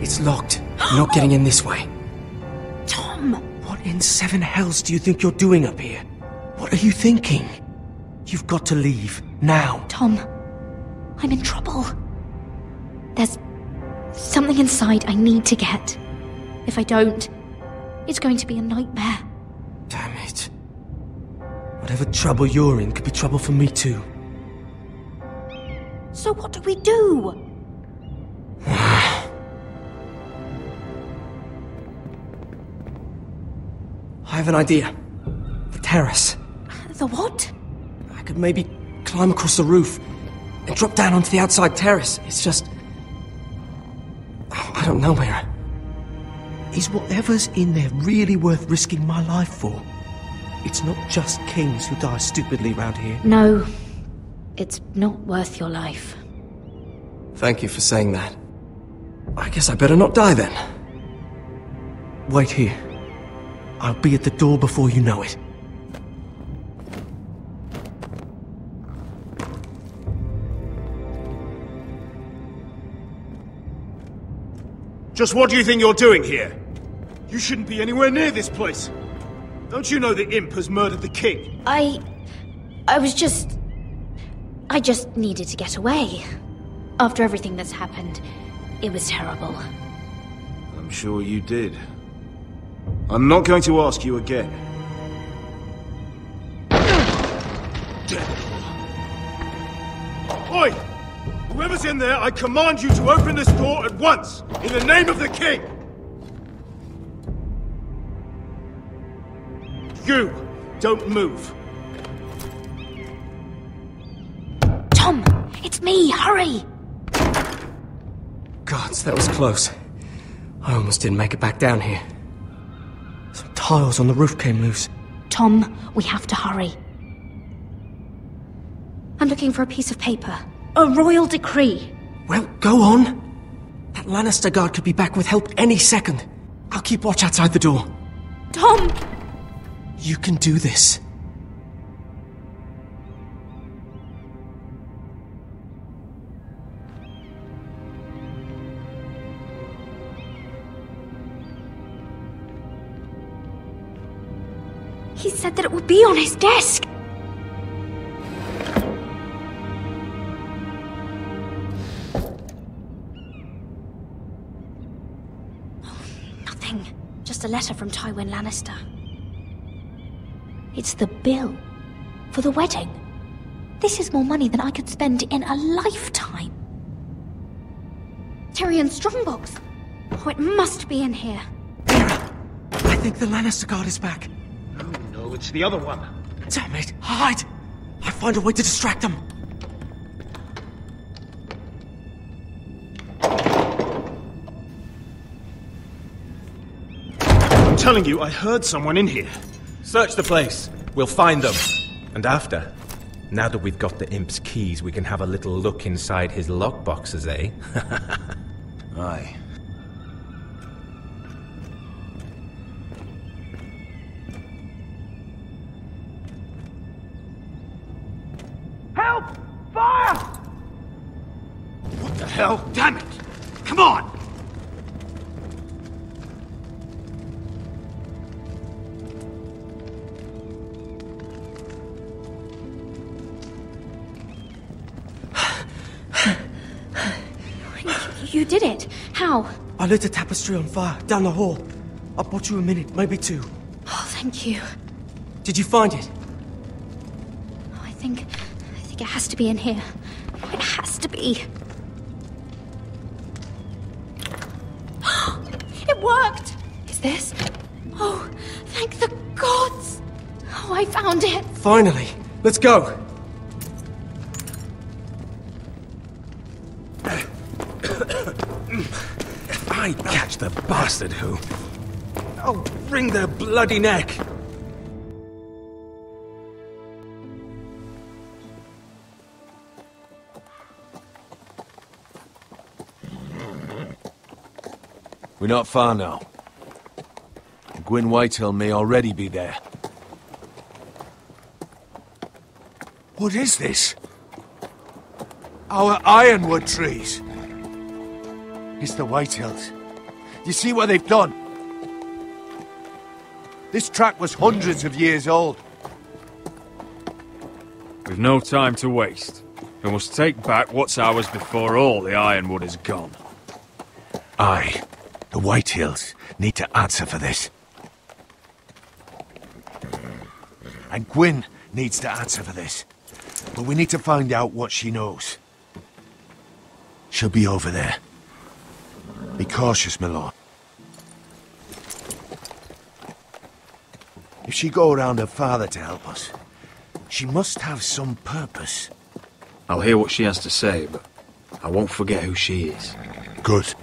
It's locked. You're not getting in this way. Tom! What in seven hells do you think you're doing up here? What are you thinking? You've got to leave. Now. Tom, I'm in trouble. There's something inside I need to get. If I don't, it's going to be a nightmare. Damn it. Whatever trouble you're in could be trouble for me too. So what do we do? I have an idea. The terrace. The what? I could maybe climb across the roof and drop down onto the outside terrace. It's just... I don't know, Mira. Is whatever's in there really worth risking my life for? It's not just kings who die stupidly round here. No. It's not worth your life. Thank you for saying that. I guess I better not die then. Wait here. I'll be at the door before you know it. Just what do you think you're doing here? You shouldn't be anywhere near this place. Don't you know the imp has murdered the king? I just needed to get away. After everything that's happened, it was terrible. I'm sure you did. I'm not going to ask you again. Oi! Whoever's in there, I command you to open this door at once, in the name of the king! You, don't move. Tom, it's me, hurry! Gods, that was close. I almost didn't make it back down here. Some tiles on the roof came loose. Tom, we have to hurry. I'm looking for a piece of paper. A royal decree. Well, go on. That Lannister guard could be back with help any second. I'll keep watch outside the door. Tom! You can do this. He said that it would be on his desk. Nothing. Just a letter from Tywin Lannister. It's the bill for the wedding. This is more money than I could spend in a lifetime. Tyrion's strongbox. Oh, it must be in here. I think the Lannister guard is back. No, it's the other one. Damn it! Hide! I'll find a way to distract them. I'm telling you, I heard someone in here. Search the place. We'll find them. And after, now that we've got the imp's keys, we can have a little look inside his lockboxes, eh? Aye. Help! Fire! What the hell? Damn it! Come on! You did it. How? I lit a tapestry on fire down the hall. I bought you a minute, maybe two. Oh, thank you. Did you find it? Oh, I think it has to be in here. It has to be. It worked! Is this? Oh, thank the gods! Oh, I found it! Finally! Let's go! If I catch the bastard who... I'll wring their bloody neck! We're not far now. Gwyn Whitehill may already be there. What is this? Our ironwood trees. It's the Whitehills. You see what they've done? This track was hundreds of years old. We've no time to waste. We must take back what's ours before all the ironwood is gone. Aye. The Whitehills need to answer for this. And Gwyn needs to answer for this. But we need to find out what she knows. She'll be over there. Be cautious, my lord. If she go around her father to help us, she must have some purpose. I'll hear what she has to say, but I won't forget who she is. Good.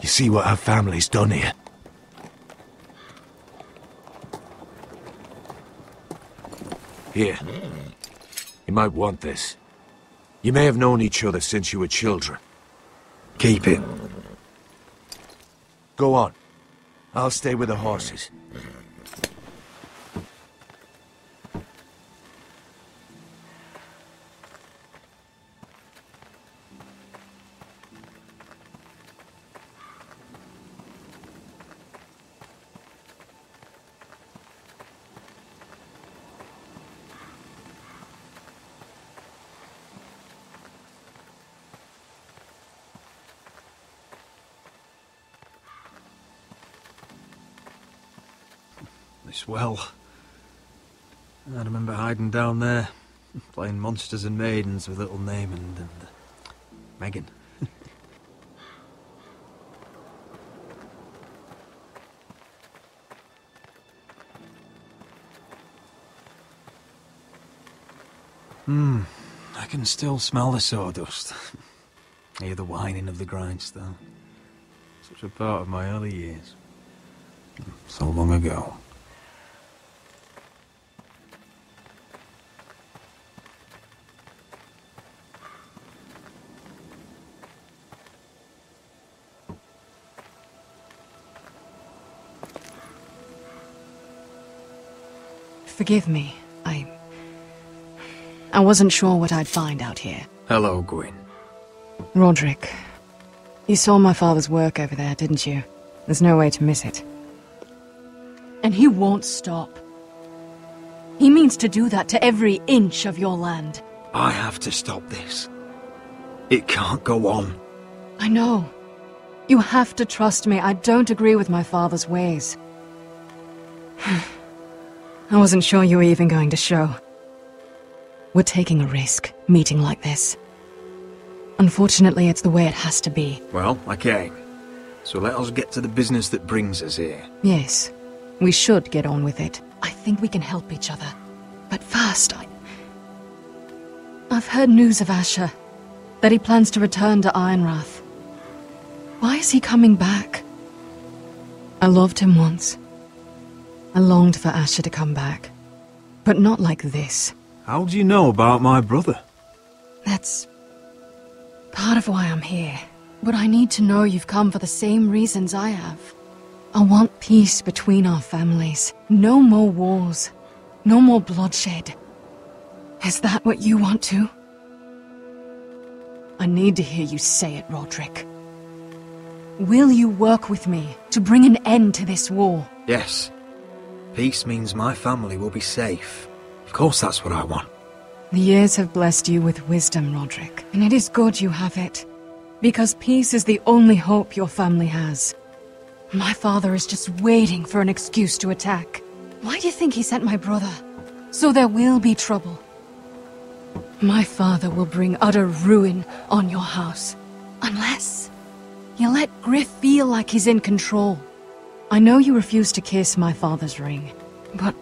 You see what our family's done here? Here. You might want this. You may have known each other since you were children. Keep it. Go on. I'll stay with the horses. This well. I remember hiding down there, playing monsters and maidens with little Naaman and Megan. I can still smell the sawdust. Hear the whining of the grindstone. Such a part of my early years. So long ago. Forgive me. I wasn't sure what I'd find out here. Hello, Gwyn. Roderick, you saw my father's work over there, didn't you? There's no way to miss it. And he won't stop. He means to do that to every inch of your land. I have to stop this. It can't go on. I know. You have to trust me. I don't agree with my father's ways. I wasn't sure you were even going to show. We're taking a risk, meeting like this. Unfortunately, it's the way it has to be. Well, I came. So let us get to the business that brings us here. Yes, we should get on with it. I think we can help each other. But first, I've heard news of Asher. That he plans to return to Ironrath. Why is he coming back? I loved him once. I longed for Asher to come back. But not like this. How do you know about my brother? That's part of why I'm here. But I need to know you've come for the same reasons I have. I want peace between our families. No more wars. No more bloodshed. Is that what you want too? I need to hear you say it, Roderick. Will you work with me to bring an end to this war? Yes. Peace means my family will be safe. Of course that's what I want. The years have blessed you with wisdom, Roderick, and it is good you have it. Because peace is the only hope your family has. My father is just waiting for an excuse to attack. Why do you think he sent my brother? So there will be trouble. My father will bring utter ruin on your house. Unless you let Griff feel like he's in control. I know you refuse to kiss my father's ring, but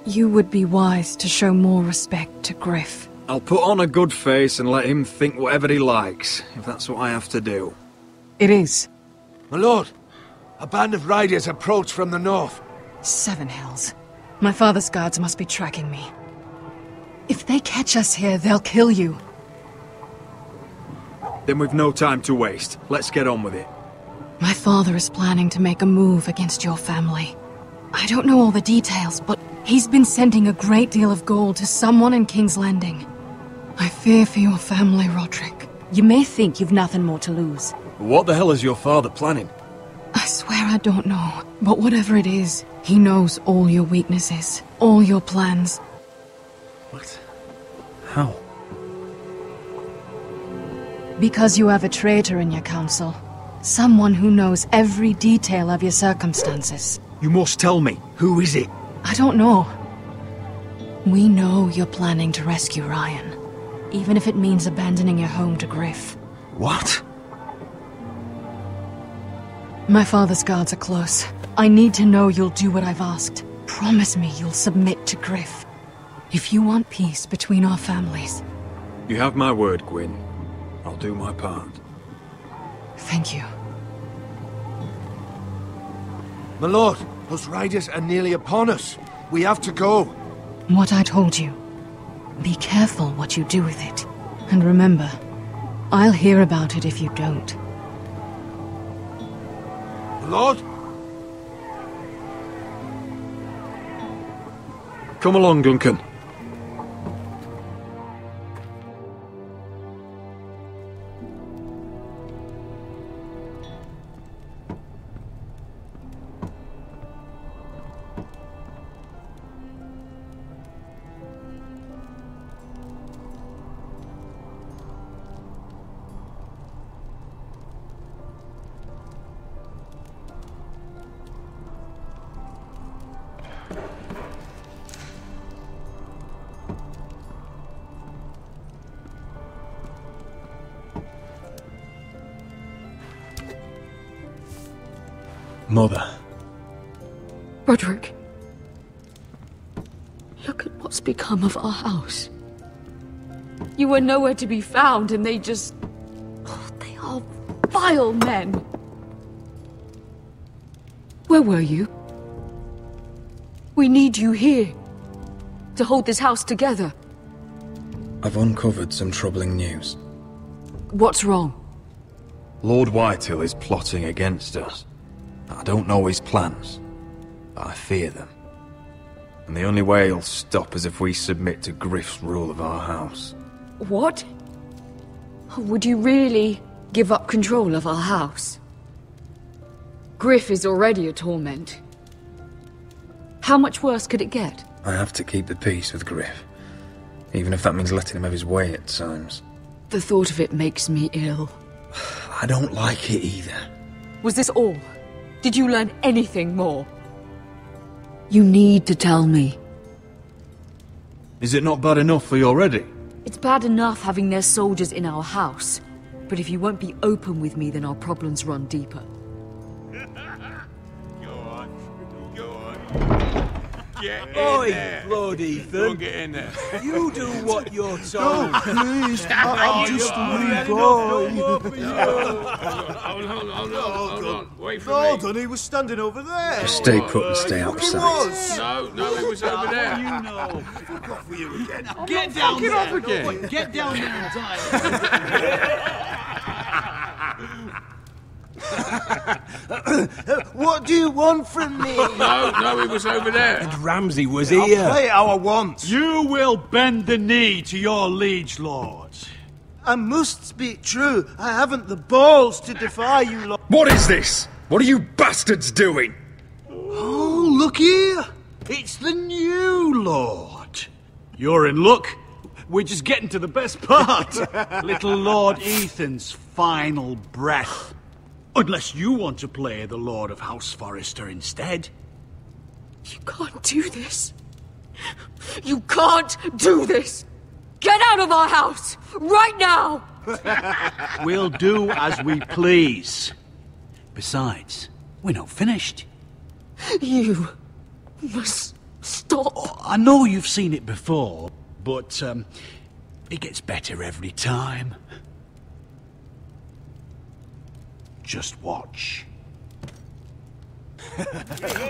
you would be wise to show more respect to Griff. I'll put on a good face and let him think whatever he likes, if that's what I have to do. It is. My lord, a band of riders approach from the north. 7 Hells. My father's guards must be tracking me. If they catch us here, they'll kill you. Then we've no time to waste. Let's get on with it. My father is planning to make a move against your family. I don't know all the details, but he's been sending a great deal of gold to someone in King's Landing. I fear for your family, Roderick. You may think you've nothing more to lose. What the hell is your father planning? I swear I don't know, but whatever it is, he knows all your weaknesses, all your plans. What? How? Because you have a traitor in your council. Someone who knows every detail of your circumstances. You must tell me. Who is it? I don't know. We know you're planning to rescue Ryan. even if it means abandoning your home to Griff. What? My father's guards are close. I need to know you'll do what I've asked. Promise me you'll submit to Griff. If you want peace between our families. You have my word, Gwyn. I'll do my part. Thank you. My lord, those riders are nearly upon us. We have to go. What I told you. Be careful what you do with it. And remember, I'll hear about it if you don't. Lord? Come along, Duncan. Mother. Roderick. Look at what's become of our house. You were nowhere to be found, and they just... Oh, they are vile men. Where were you? We need you here. To hold this house together. I've uncovered some troubling news. What's wrong? Lord Whitehill is plotting against us. I don't know his plans, but I fear them. And the only way he'll stop is if we submit to Griff's rule of our house. What? Would you really give up control of our house? Griff is already a torment. How much worse could it get? I have to keep the peace with Griff, even if that means letting him have his way at times. The thought of it makes me ill. I don't like it either. Was this all? Did you learn anything more? You need to tell me. Is it not bad enough for you already? It's bad enough having their soldiers in our house. But if you won't be open with me, then our problems run deeper. Get in Oi, there. Lord Ethan. Don't get in there. You do what you're told. No, please. I'm just a wee boy. Hold on. Wait for No, me. Gunny, he was standing over there. Just stay put and stay He outside. was. No, it was over there. You know. Fuck off with you again. Get down fucking there. off again. Get down there and die. What do you want from me? No, it was over there. And Ramsay was I'll here. play how I want. You will bend the knee to your liege lord. I must speak true. I haven't the balls to defy you lot. What is this? What are you bastards doing? Oh, look here. It's the new lord. You're in luck. We're just getting to the best part. Little Lord Ethan's final breath. Unless you want to play the Lord of House Forrester instead. You can't do this. You can't do this. Get out of our house, right now! We'll do as we please. Besides, we're not finished. You must stop. Oh, I know you've seen it before, but it gets better every time. Just watch.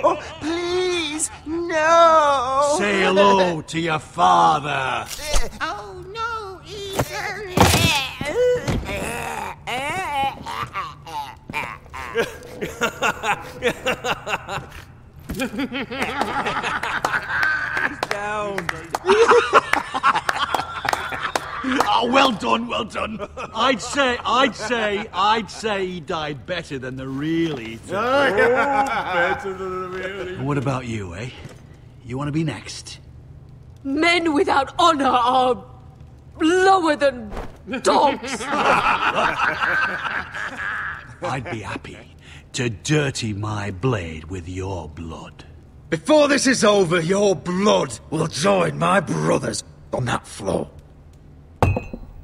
Oh, please, no! Say hello to your father. Oh no, Ethan! Down. Oh, well done, well done. I'd say he died better than the real Ethan. Better than the real. What about you, eh? You want to be next? Men without honor are lower than dogs. I'd be happy to dirty my blade with your blood. Before this is over, your blood will join my brother's on that floor.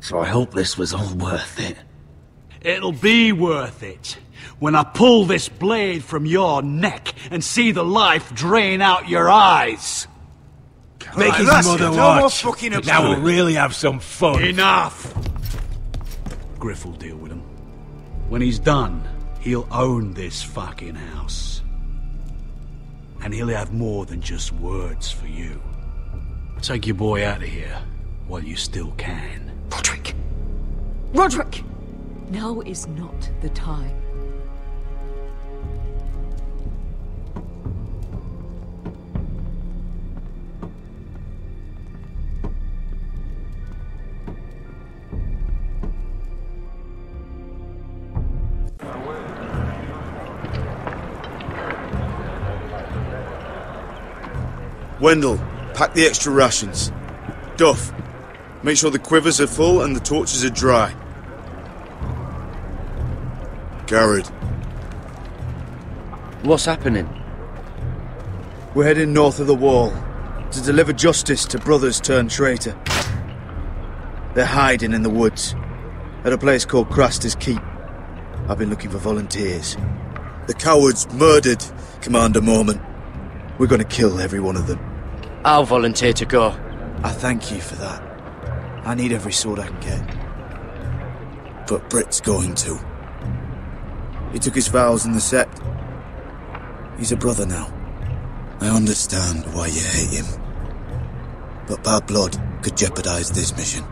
So I hope this was all worth it. It'll be worth it when I pull this blade from your neck and see the life drain out your eyes. Make his mother watch. Now we'll really have some fun. Enough! Griff will deal with him. When he's done, he'll own this fucking house. And he'll have more than just words for you. Take your boy out of here while you still can. Roderick! Roderick! Now is not the time. Wendell, pack the extra rations. Duff, make sure the quivers are full and the torches are dry. Garrett. What's happening? We're heading north of the wall to deliver justice to brothers turned traitor. They're hiding in the woods at a place called Craster's Keep. I've been looking for volunteers. The cowards murdered Commander Mormont. We're going to kill every one of them. I'll volunteer to go. I thank you for that. I need every sword I can get. But Britt's going to. He took his vows in the sect. He's a brother now. I understand why you hate him. But bad blood could jeopardize this mission.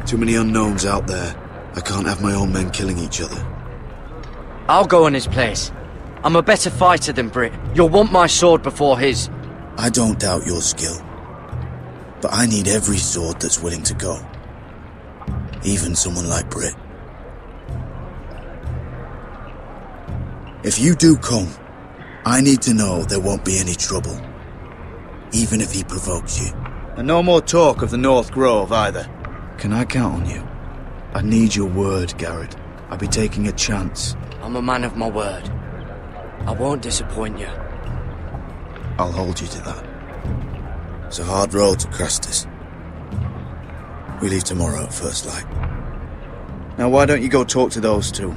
Too many unknowns out there. I can't have my own men killing each other. I'll go in his place. I'm a better fighter than Britt. You'll want my sword before his. I don't doubt your skill. But I need every sword that's willing to go. Even someone like Britt. If you do come, I need to know there won't be any trouble. Even if he provokes you. And no more talk of the North Grove either. Can I count on you? I need your word, Garrett. I'll be taking a chance. I'm a man of my word. I won't disappoint you. I'll hold you to that. It's a hard road to Craster's. We leave tomorrow at first light. Now why don't you go talk to those two?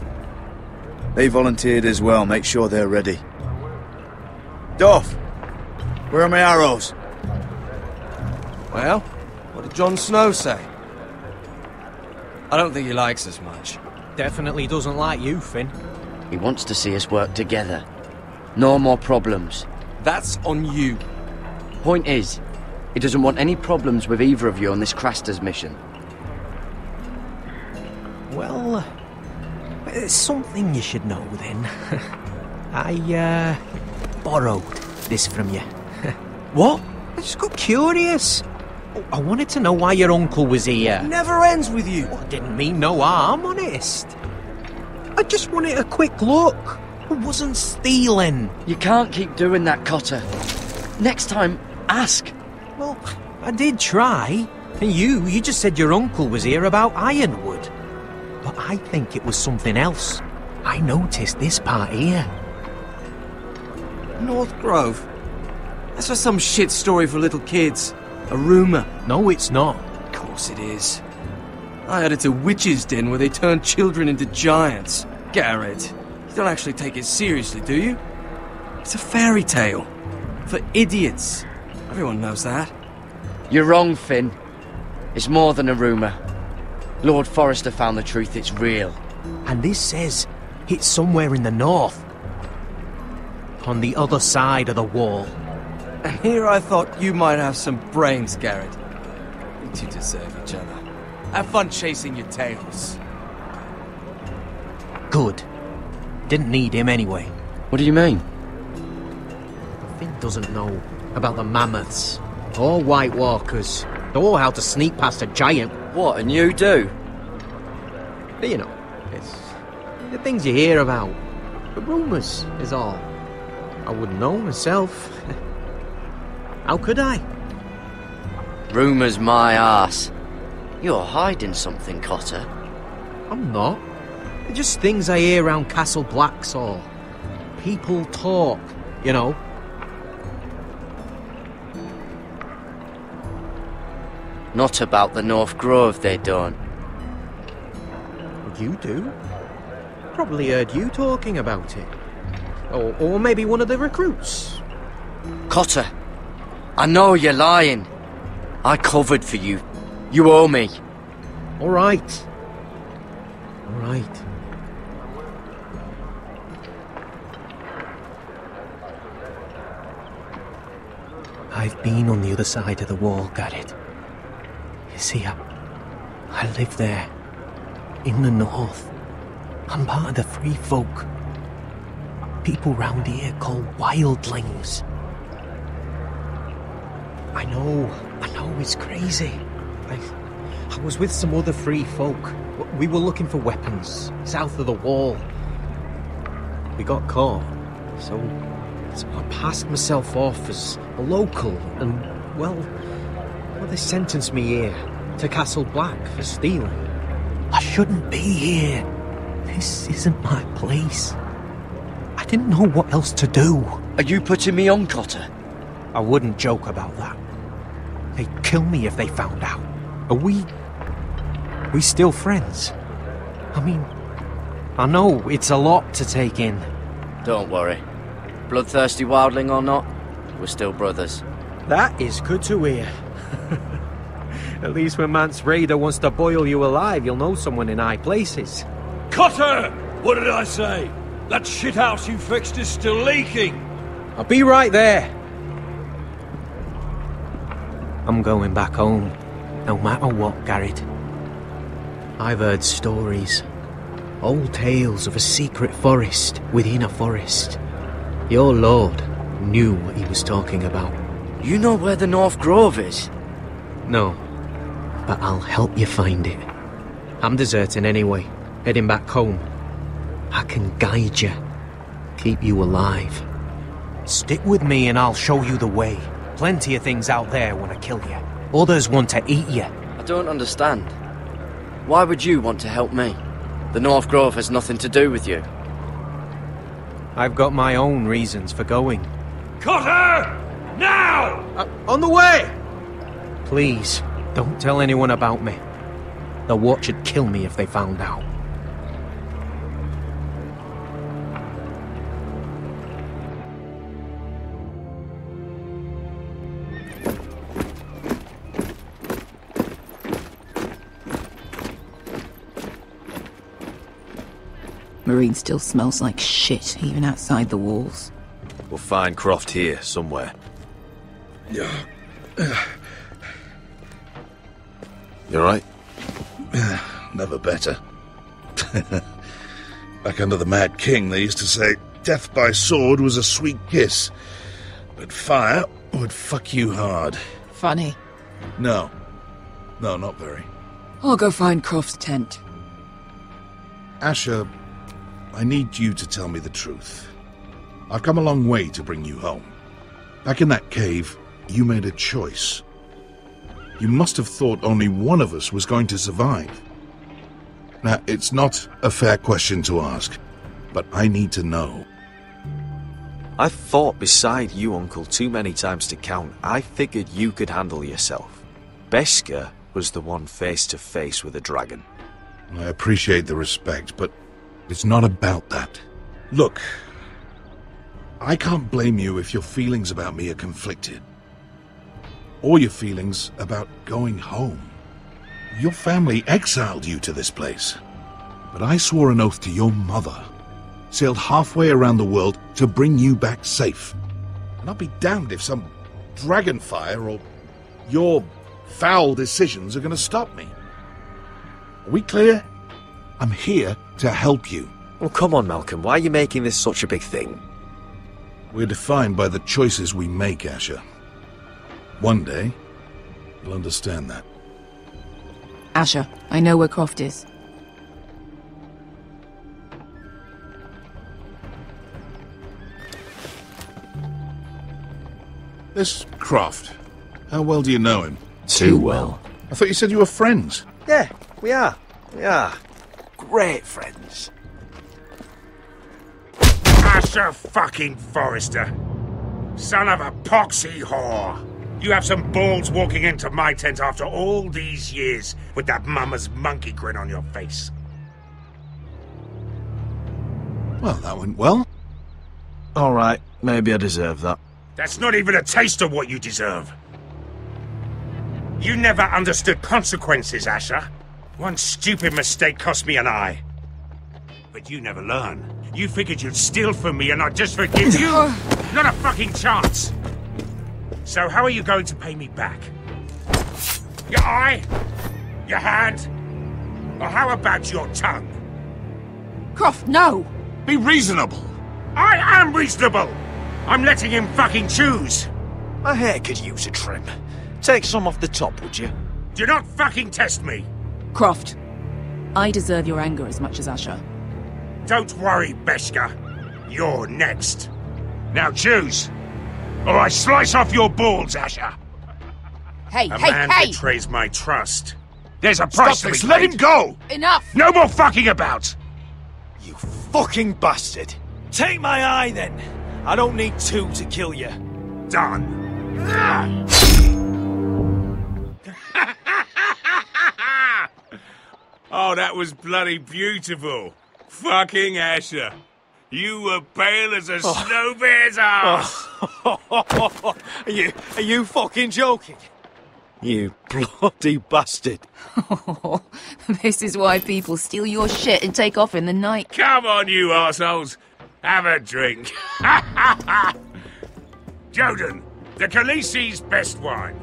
They volunteered as well, make sure they're ready. Duff! Where are my arrows? Well, what did Jon Snow say? I don't think he likes us much. Definitely doesn't like you, Finn. He wants to see us work together. No more problems. That's on you. Point is, he doesn't want any problems with either of you on this Craster's mission. Well, there's something you should know then. I borrowed this from you. What? I just got curious. I wanted to know why your uncle was here. Never ends with you. I didn't mean no harm, honest. I just wanted a quick look. I wasn't stealing. You can't keep doing that, Cotter. Next time, ask. Well, I did try. And you just said your uncle was here about Ironwood. But I think it was something else. I noticed this part here. North Grove? That's just some shit story for little kids. A rumour. No, it's not. Of course it is. I heard it's a witch's den where they turn children into giants. Garrett, you don't actually take it seriously, do you? It's a fairy tale. For idiots. Everyone knows that. You're wrong, Finn. It's more than a rumour. Lord Forrester found the truth, it's real. And this says it's somewhere in the north. On the other side of the wall. And here I thought you might have some brains, Garrett. You two deserve each other. Have fun chasing your tails. Good. Didn't need him anyway. What do you mean? Finn doesn't know about the mammoths, or White Walkers, or how to sneak past a giant. What, and you do? But you know, it's the things you hear about. The rumours is all. I wouldn't know myself. How could I? Rumours my arse. You're hiding something, Cotter. I'm not. They're just things I hear around Castle Blacksall. People talk, you know. Not about the North Grove, they don't. You do? Probably heard you talking about it. Or maybe one of the recruits. Cotter, I know you're lying. I covered for you. You owe me. All right. All right. I've been on the other side of the wall, Garrett. You see, I live there. In the north. I'm part of the free folk. People round here call wildlings. I know it's crazy. I was with some other free folk. We were looking for weapons, south of the wall. We got caught, so I passed myself off as a local, and, well, they sentenced me here, to Castle Black, for stealing. I shouldn't be here. This isn't my place. I didn't know what else to do. Are you putting me on, Cotter? I wouldn't joke about that. They'd kill me if they found out. Are we still friends? I mean, I know it's a lot to take in. Don't worry. Bloodthirsty wildling or not, we're still brothers. That is good to hear. At least when Mance Rayder wants to boil you alive, you'll know someone in high places. Cotter! What did I say? That shithouse you fixed is still leaking! I'll be right there. I'm going back home, no matter what, Garrett. I've heard stories. Old tales of a secret forest within a forest. Your lord knew what he was talking about. You know where the North Grove is? No, but I'll help you find it. I'm deserting anyway, heading back home. I can guide you, keep you alive. Stick with me and I'll show you the way. Plenty of things out there want to kill you. Others want to eat you. I don't understand. Why would you want to help me? The North Grove has nothing to do with you. I've got my own reasons for going. Cotter! Now! On the way! Please, don't tell anyone about me. The Watch would kill me if they found out. Marine still smells like shit, even outside the walls. We'll find Croft here, somewhere. You alright? Never better. Back under the Mad King, they used to say death by sword was a sweet kiss, but fire would fuck you hard. Funny. No, not very. I'll go find Croft's tent. Asher, I need you to tell me the truth. I've come a long way to bring you home. Back in that cave, you made a choice. You must have thought only one of us was going to survive. Now, it's not a fair question to ask, but I need to know. I've fought beside you, Uncle, too many times to count. I figured you could handle yourself. Beskha was the one face to face with a dragon. I appreciate the respect, but it's not about that. Look, I can't blame you if your feelings about me are conflicted. Or your feelings about going home. Your family exiled you to this place. But I swore an oath to your mother. Sailed halfway around the world to bring you back safe. And I'll be damned if some dragonfire or your foul decisions are going to stop me. Are we clear? I'm here to help you. Well, come on, Malcolm. Why are you making this such a big thing? We're defined by the choices we make, Asher. One day, you'll understand that. Asher, I know where Croft is. This Croft, how well do you know him? Too well. I thought you said you were friends. Yeah, we are. We are. Great friends. Asher fucking Forrester. Son of a poxy whore. You have some balls walking into my tent after all these years with that mama's monkey grin on your face. Well, that went well. All right, maybe I deserve that. That's not even a taste of what you deserve. You never understood consequences, Asher. One stupid mistake cost me an eye. But you never learn. You figured you'd steal from me and I'd just forgive you? Not a fucking chance! So how are you going to pay me back? Your eye? Your hand? Or how about your tongue? Croft, no! Be reasonable! I am reasonable! I'm letting him fucking choose! My hair could use a trim. Take some off the top, would you? Do not fucking test me! Croft, I deserve your anger as much as Asher. Don't worry, Beskha. You're next. Now choose, or I slice off your balls, Asher. Hey, A hey, man hey! betrays my trust. There's a price Stop to this! be Let paid. him go! Enough! No more fucking about! You fucking bastard! Take my eye, then! I don't need two to kill you. Done. Oh, that was bloody beautiful. Fucking Asher. You were pale as a snow bear's ass. Are you fucking joking? You bloody bastard. This is why people steal your shit and take off in the night. Come on, you arseholes. Have a drink. Joden, the Khaleesi's best wine.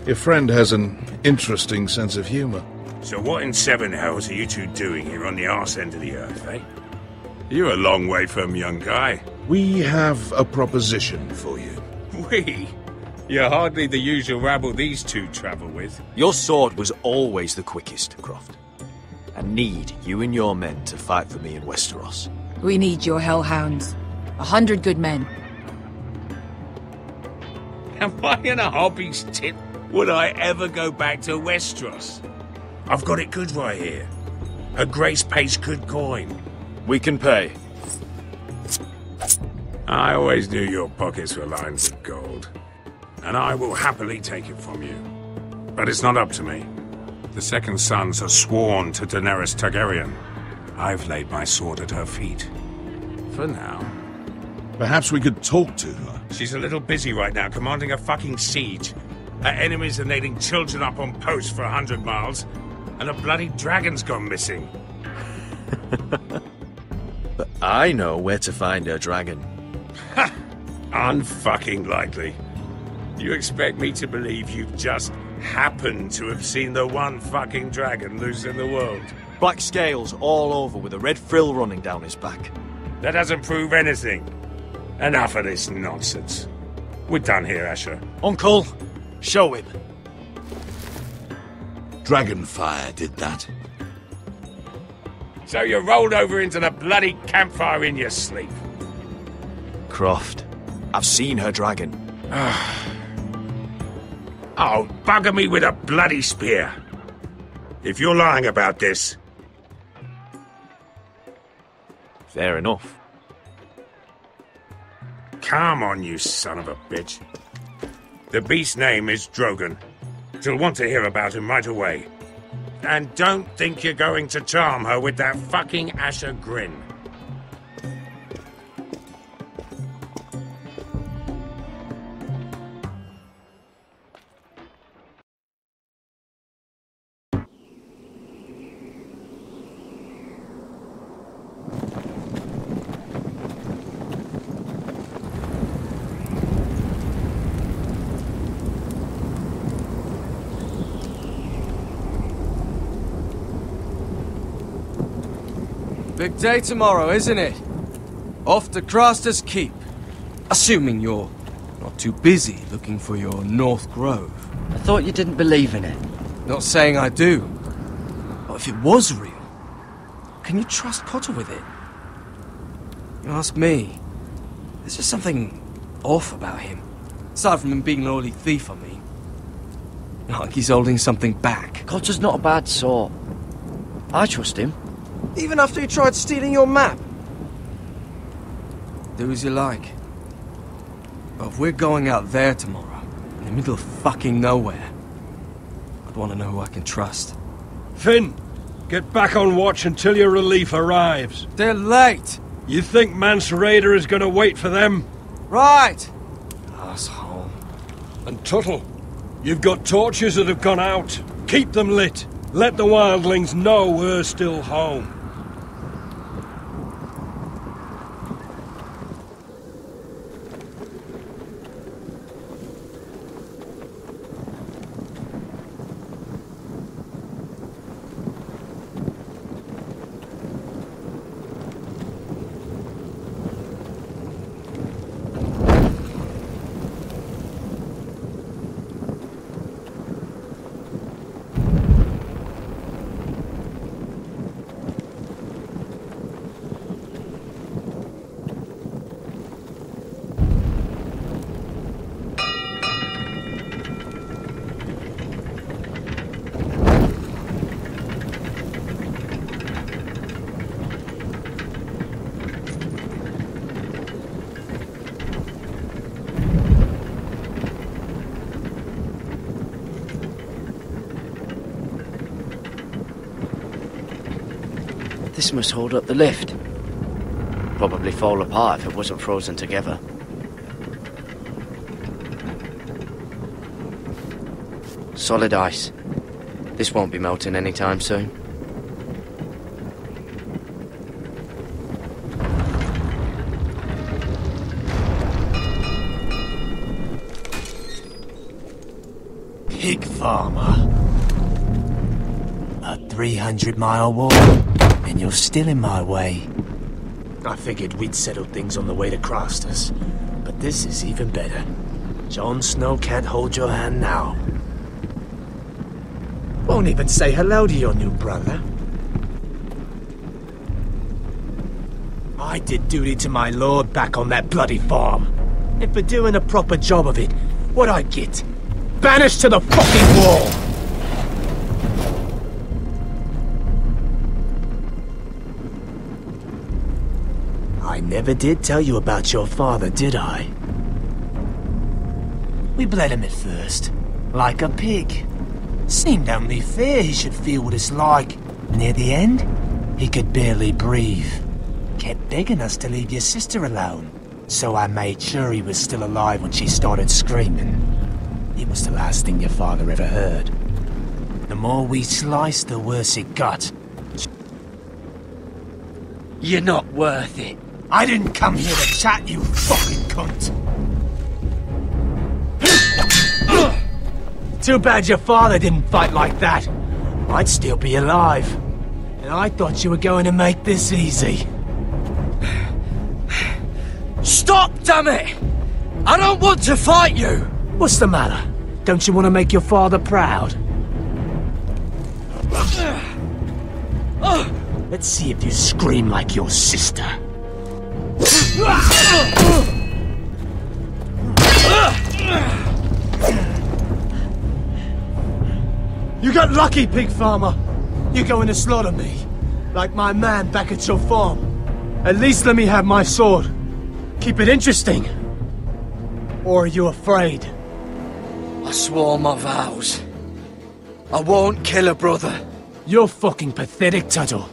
Your friend has an interesting sense of humor. So what in seven hells are you two doing here on the arse end of the earth, eh? You're a long way from, young guy. We have a proposition for you. We? You're hardly the usual rabble these two travel with. Your sword was always the quickest, Croft. I need you and your men to fight for me in Westeros. We need your hellhounds. 100 good men. Am I in a hobby's tit? Would I ever go back to Westeros? I've got it good right here. Her Grace pays good coin. We can pay. I always knew your pockets were lined with gold. And I will happily take it from you. But it's not up to me. The Second Sons are sworn to Daenerys Targaryen. I've laid my sword at her feet. For now. Perhaps we could talk to her. She's a little busy right now commanding a fucking siege. Her enemies are nailing children up on posts for 100 miles. And a bloody dragon's gone missing. But I know where to find her dragon. Ha! Unfucking likely. You expect me to believe you've just happened to have seen the one fucking dragon loose in the world? Black scales all over with a red frill running down his back. That doesn't prove anything. Enough of this nonsense. We're done here, Asher. Uncle, show him. Dragonfire did that. So you rolled over into the bloody campfire in your sleep? Croft, I've seen her dragon. Oh, bugger me with a bloody spear. If you're lying about this... Fair enough. Come on, you son of a bitch. The beast's name is Drogon. She'll want to hear about him right away. And don't think you're going to charm her with that fucking Asher grin. Big day tomorrow, isn't it? Off to Craster's Keep. Assuming you're not too busy looking for your North Grove. I thought you didn't believe in it. Not saying I do. But if it was real, can you trust Potter with it? You ask me. There's just something off about him. Aside from him being an early thief, I mean. Not like he's holding something back. Cotter's not a bad sort. I trust him. Even after he tried stealing your map? Do as you like. But if we're going out there tomorrow, in the middle of fucking nowhere, I'd want to know who I can trust. Finn! Get back on watch until your relief arrives. They're late. You think Mance Rayder is gonna wait for them? Right. Asshole. And Tuttle, you've got torches that have gone out. Keep them lit. Let the wildlings know we're still home. This must hold up the lift. Probably fall apart if it wasn't frozen together. Solid ice. This won't be melting anytime soon. Pig farmer. A 300-mile walk, and you're still in my way. I figured we'd settled things on the way to Crastus, but this is even better. Jon Snow can't hold your hand now. Won't even say hello to your new brother. I did duty to my lord back on that bloody farm. And for doing a proper job of it, what'd I get? Banished to the fucking wall! I never did tell you about your father, did I? We bled him at first, like a pig. Seemed only fair he should feel what it's like. Near the end, he could barely breathe. Kept begging us to leave your sister alone, so I made sure he was still alive when she started screaming. It was the last thing your father ever heard. The more we sliced, the worse it got. You're not worth it. I didn't come here to chat, you fucking cunt. Too bad your father didn't fight like that. I'd still be alive. And I thought you were going to make this easy. Stop, damn it! I don't want to fight you! What's the matter? Don't you want to make your father proud? Let's see if you scream like your sister. You got lucky, pig farmer. You're going to slaughter me, like my man back at your farm. At least let me have my sword. Keep it interesting. Or are you afraid? I swore my vows. I won't kill a brother. You're fucking pathetic, Tuttle.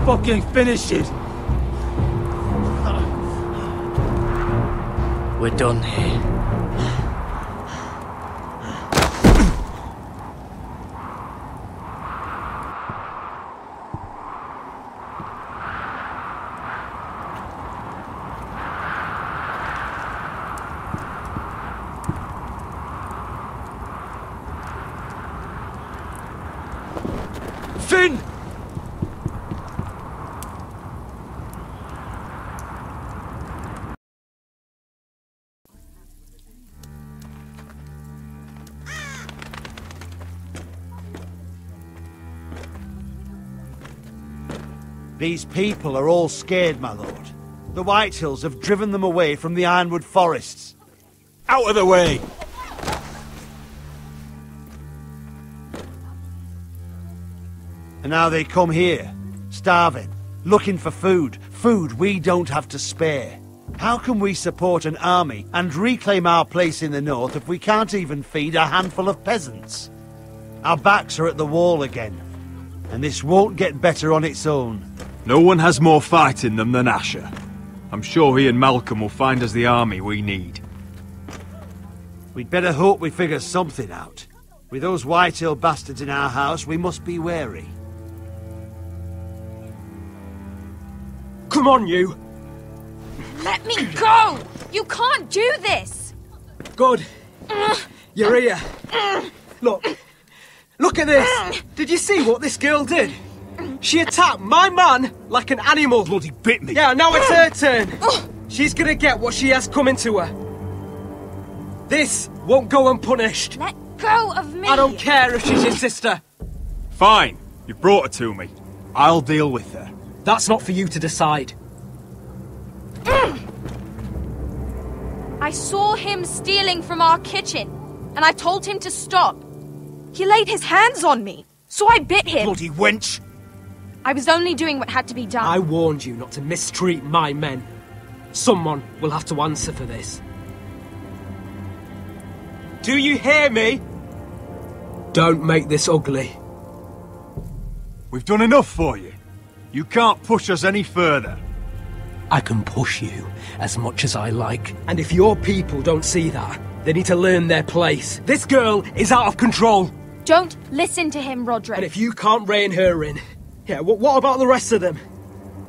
fucking finish it! We're done here. Finn! These people are all scared, my lord. The Whitehills have driven them away from the Ironwood forests. Out of the way! And now they come here, starving, looking for food. Food we don't have to spare. How can we support an army and reclaim our place in the north if we can't even feed a handful of peasants? Our backs are at the wall again, and this won't get better on its own. No one has more fight in them than Asher. I'm sure he and Malcolm will find us the army we need. We'd better hope we figure something out. With those Whitehill bastards in our house, we must be wary. Come on, you! Let me go! You can't do this! Good. You're here. Look at this! Did you see what this girl did? She attacked my man like an animal. Bloody bit me. Yeah, now it's her turn. She's gonna get what she has coming to her. This won't go unpunished. Let go of me! I don't care if she's your sister. Fine. You brought her to me. I'll deal with her. That's not for you to decide. I saw him stealing from our kitchen, and I told him to stop. He laid his hands on me, so I bit him. Bloody wench! I was only doing what had to be done. I warned you not to mistreat my men. Someone will have to answer for this. Do you hear me? Don't make this ugly. We've done enough for you. You can't push us any further. I can push you as much as I like. And if your people don't see that, they need to learn their place. This girl is out of control. Don't listen to him, Roderick. And if you can't rein her in, yeah, what about the rest of them?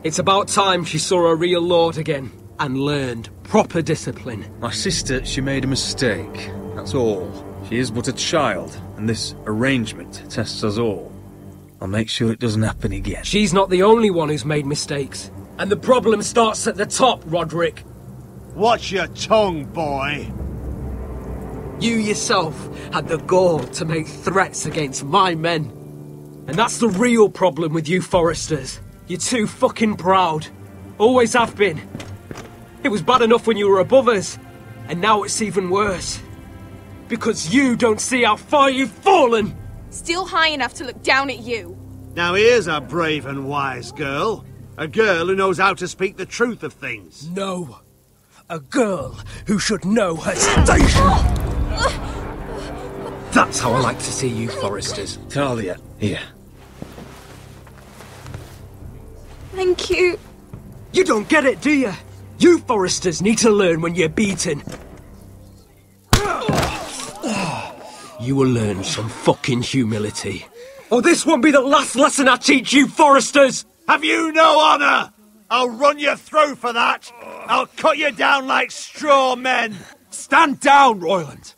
It's about time she saw a real lord again and learned proper discipline. My sister, she made a mistake. That's all. She is but a child, and this arrangement tests us all. I'll make sure it doesn't happen again. She's not the only one who's made mistakes. And the problem starts at the top, Roderick. Watch your tongue, boy. You yourself had the gall to make threats against my men. And that's the real problem with you Foresters. You're too fucking proud. Always have been. It was bad enough when you were above us, and now it's even worse. Because you don't see how far you've fallen! Still high enough to look down at you. Now here's a brave and wise girl. A girl who knows how to speak the truth of things. No. A girl who should know her station. That's how I like to see you, Foresters. Talia, here. Thank you. You don't get it, do you? You Foresters need to learn when you're beaten. You will learn some fucking humility. Or this won't be the last lesson I teach you, Foresters! Have you no honour? I'll run your throat for that. I'll cut you down like straw men. Stand down, Royland.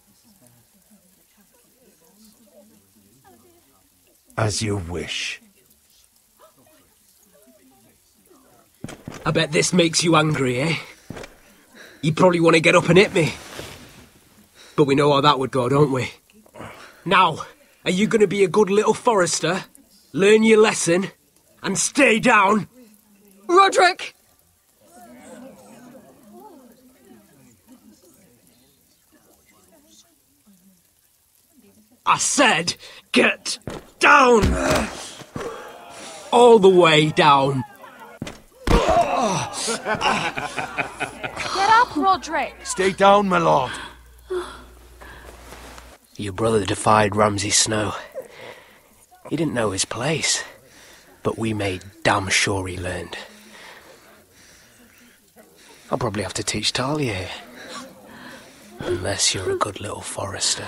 As you wish. I bet this makes you angry, eh? You probably want to get up and hit me. But we know how that would go, don't we? Now, are you going to be a good little Forester, learn your lesson, and stay down? Roderick! I said, get down! All the way down. Get up, Roderick! Stay down, my lord. Your brother defied Ramsay Snow. He didn't know his place. but we made damn sure he learned. I'll probably have to teach Talia here. Unless you're a good little Forrester.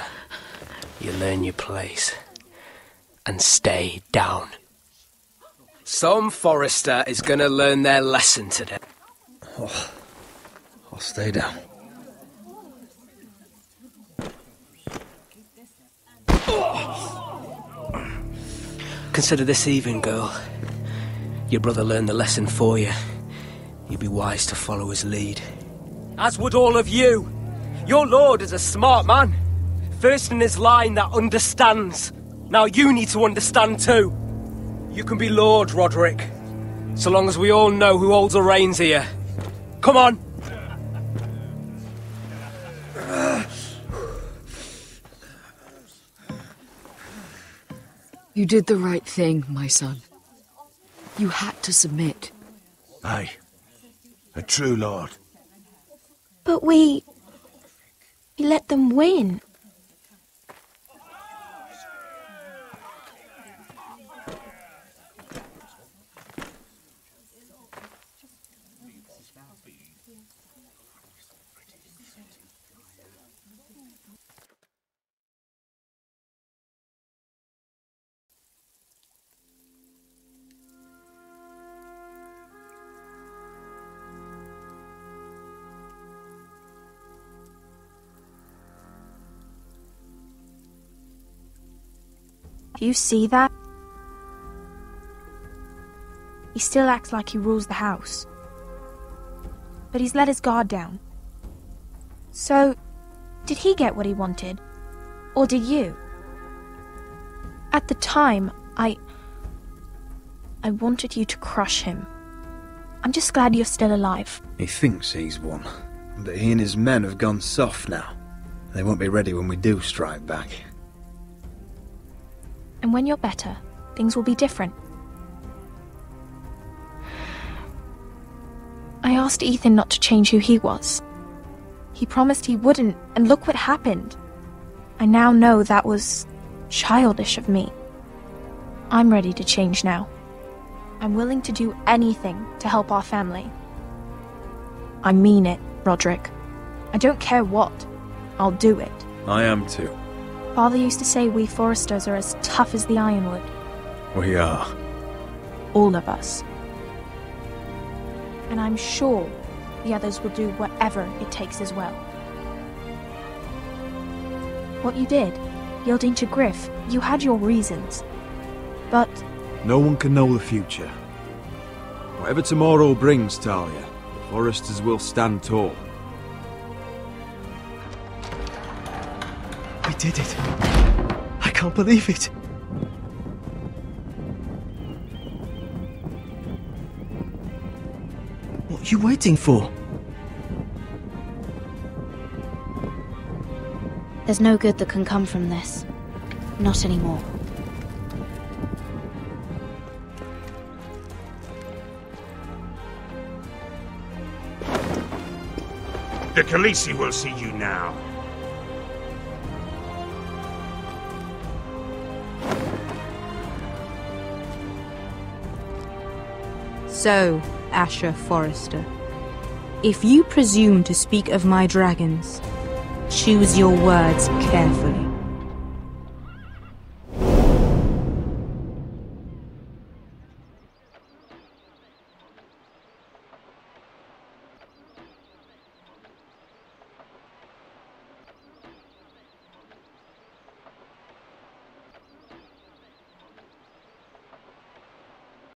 You learn your place. And stay down. Some Forrester is gonna learn their lesson today. Oh, I'll stay down. Consider this even, girl. Your brother learned the lesson for you. You'd be wise to follow his lead. As would all of you. Your lord is a smart man. First in his line that understands. Now you need to understand too. You can be Lord, Roderick. So long as we all know who holds the reins here. Come on! You did the right thing, my son. You had to submit. Aye. A true lord. But we let them win. Do you see that? He still acts like he rules the house. But he's let his guard down. So, did he get what he wanted? Or did you? At the time, I wanted you to crush him. I'm just glad you're still alive. He thinks he's won, but he and his men have gone soft now. They won't be ready when we do strike back. And when you're better, things will be different. I asked Ethan not to change who he was. He promised he wouldn't, and look what happened. I now know that was childish of me. I'm ready to change now. I'm willing to do anything to help our family. I mean it, Roderick. I don't care what. I'll do it. I am too. Father used to say we Forresters are as tough as the ironwood. We are. All of us. And I'm sure the others will do whatever it takes as well. What you did, yielding to Griff, you had your reasons. But no one can know the future. Whatever tomorrow brings, Talia, the Forresters will stand tall. We did it. I can't believe it. What are you waiting for? There's no good that can come from this. Not anymore. The Khaleesi will see you now. So, Asher Forrester, if you presume to speak of my dragons, choose your words carefully.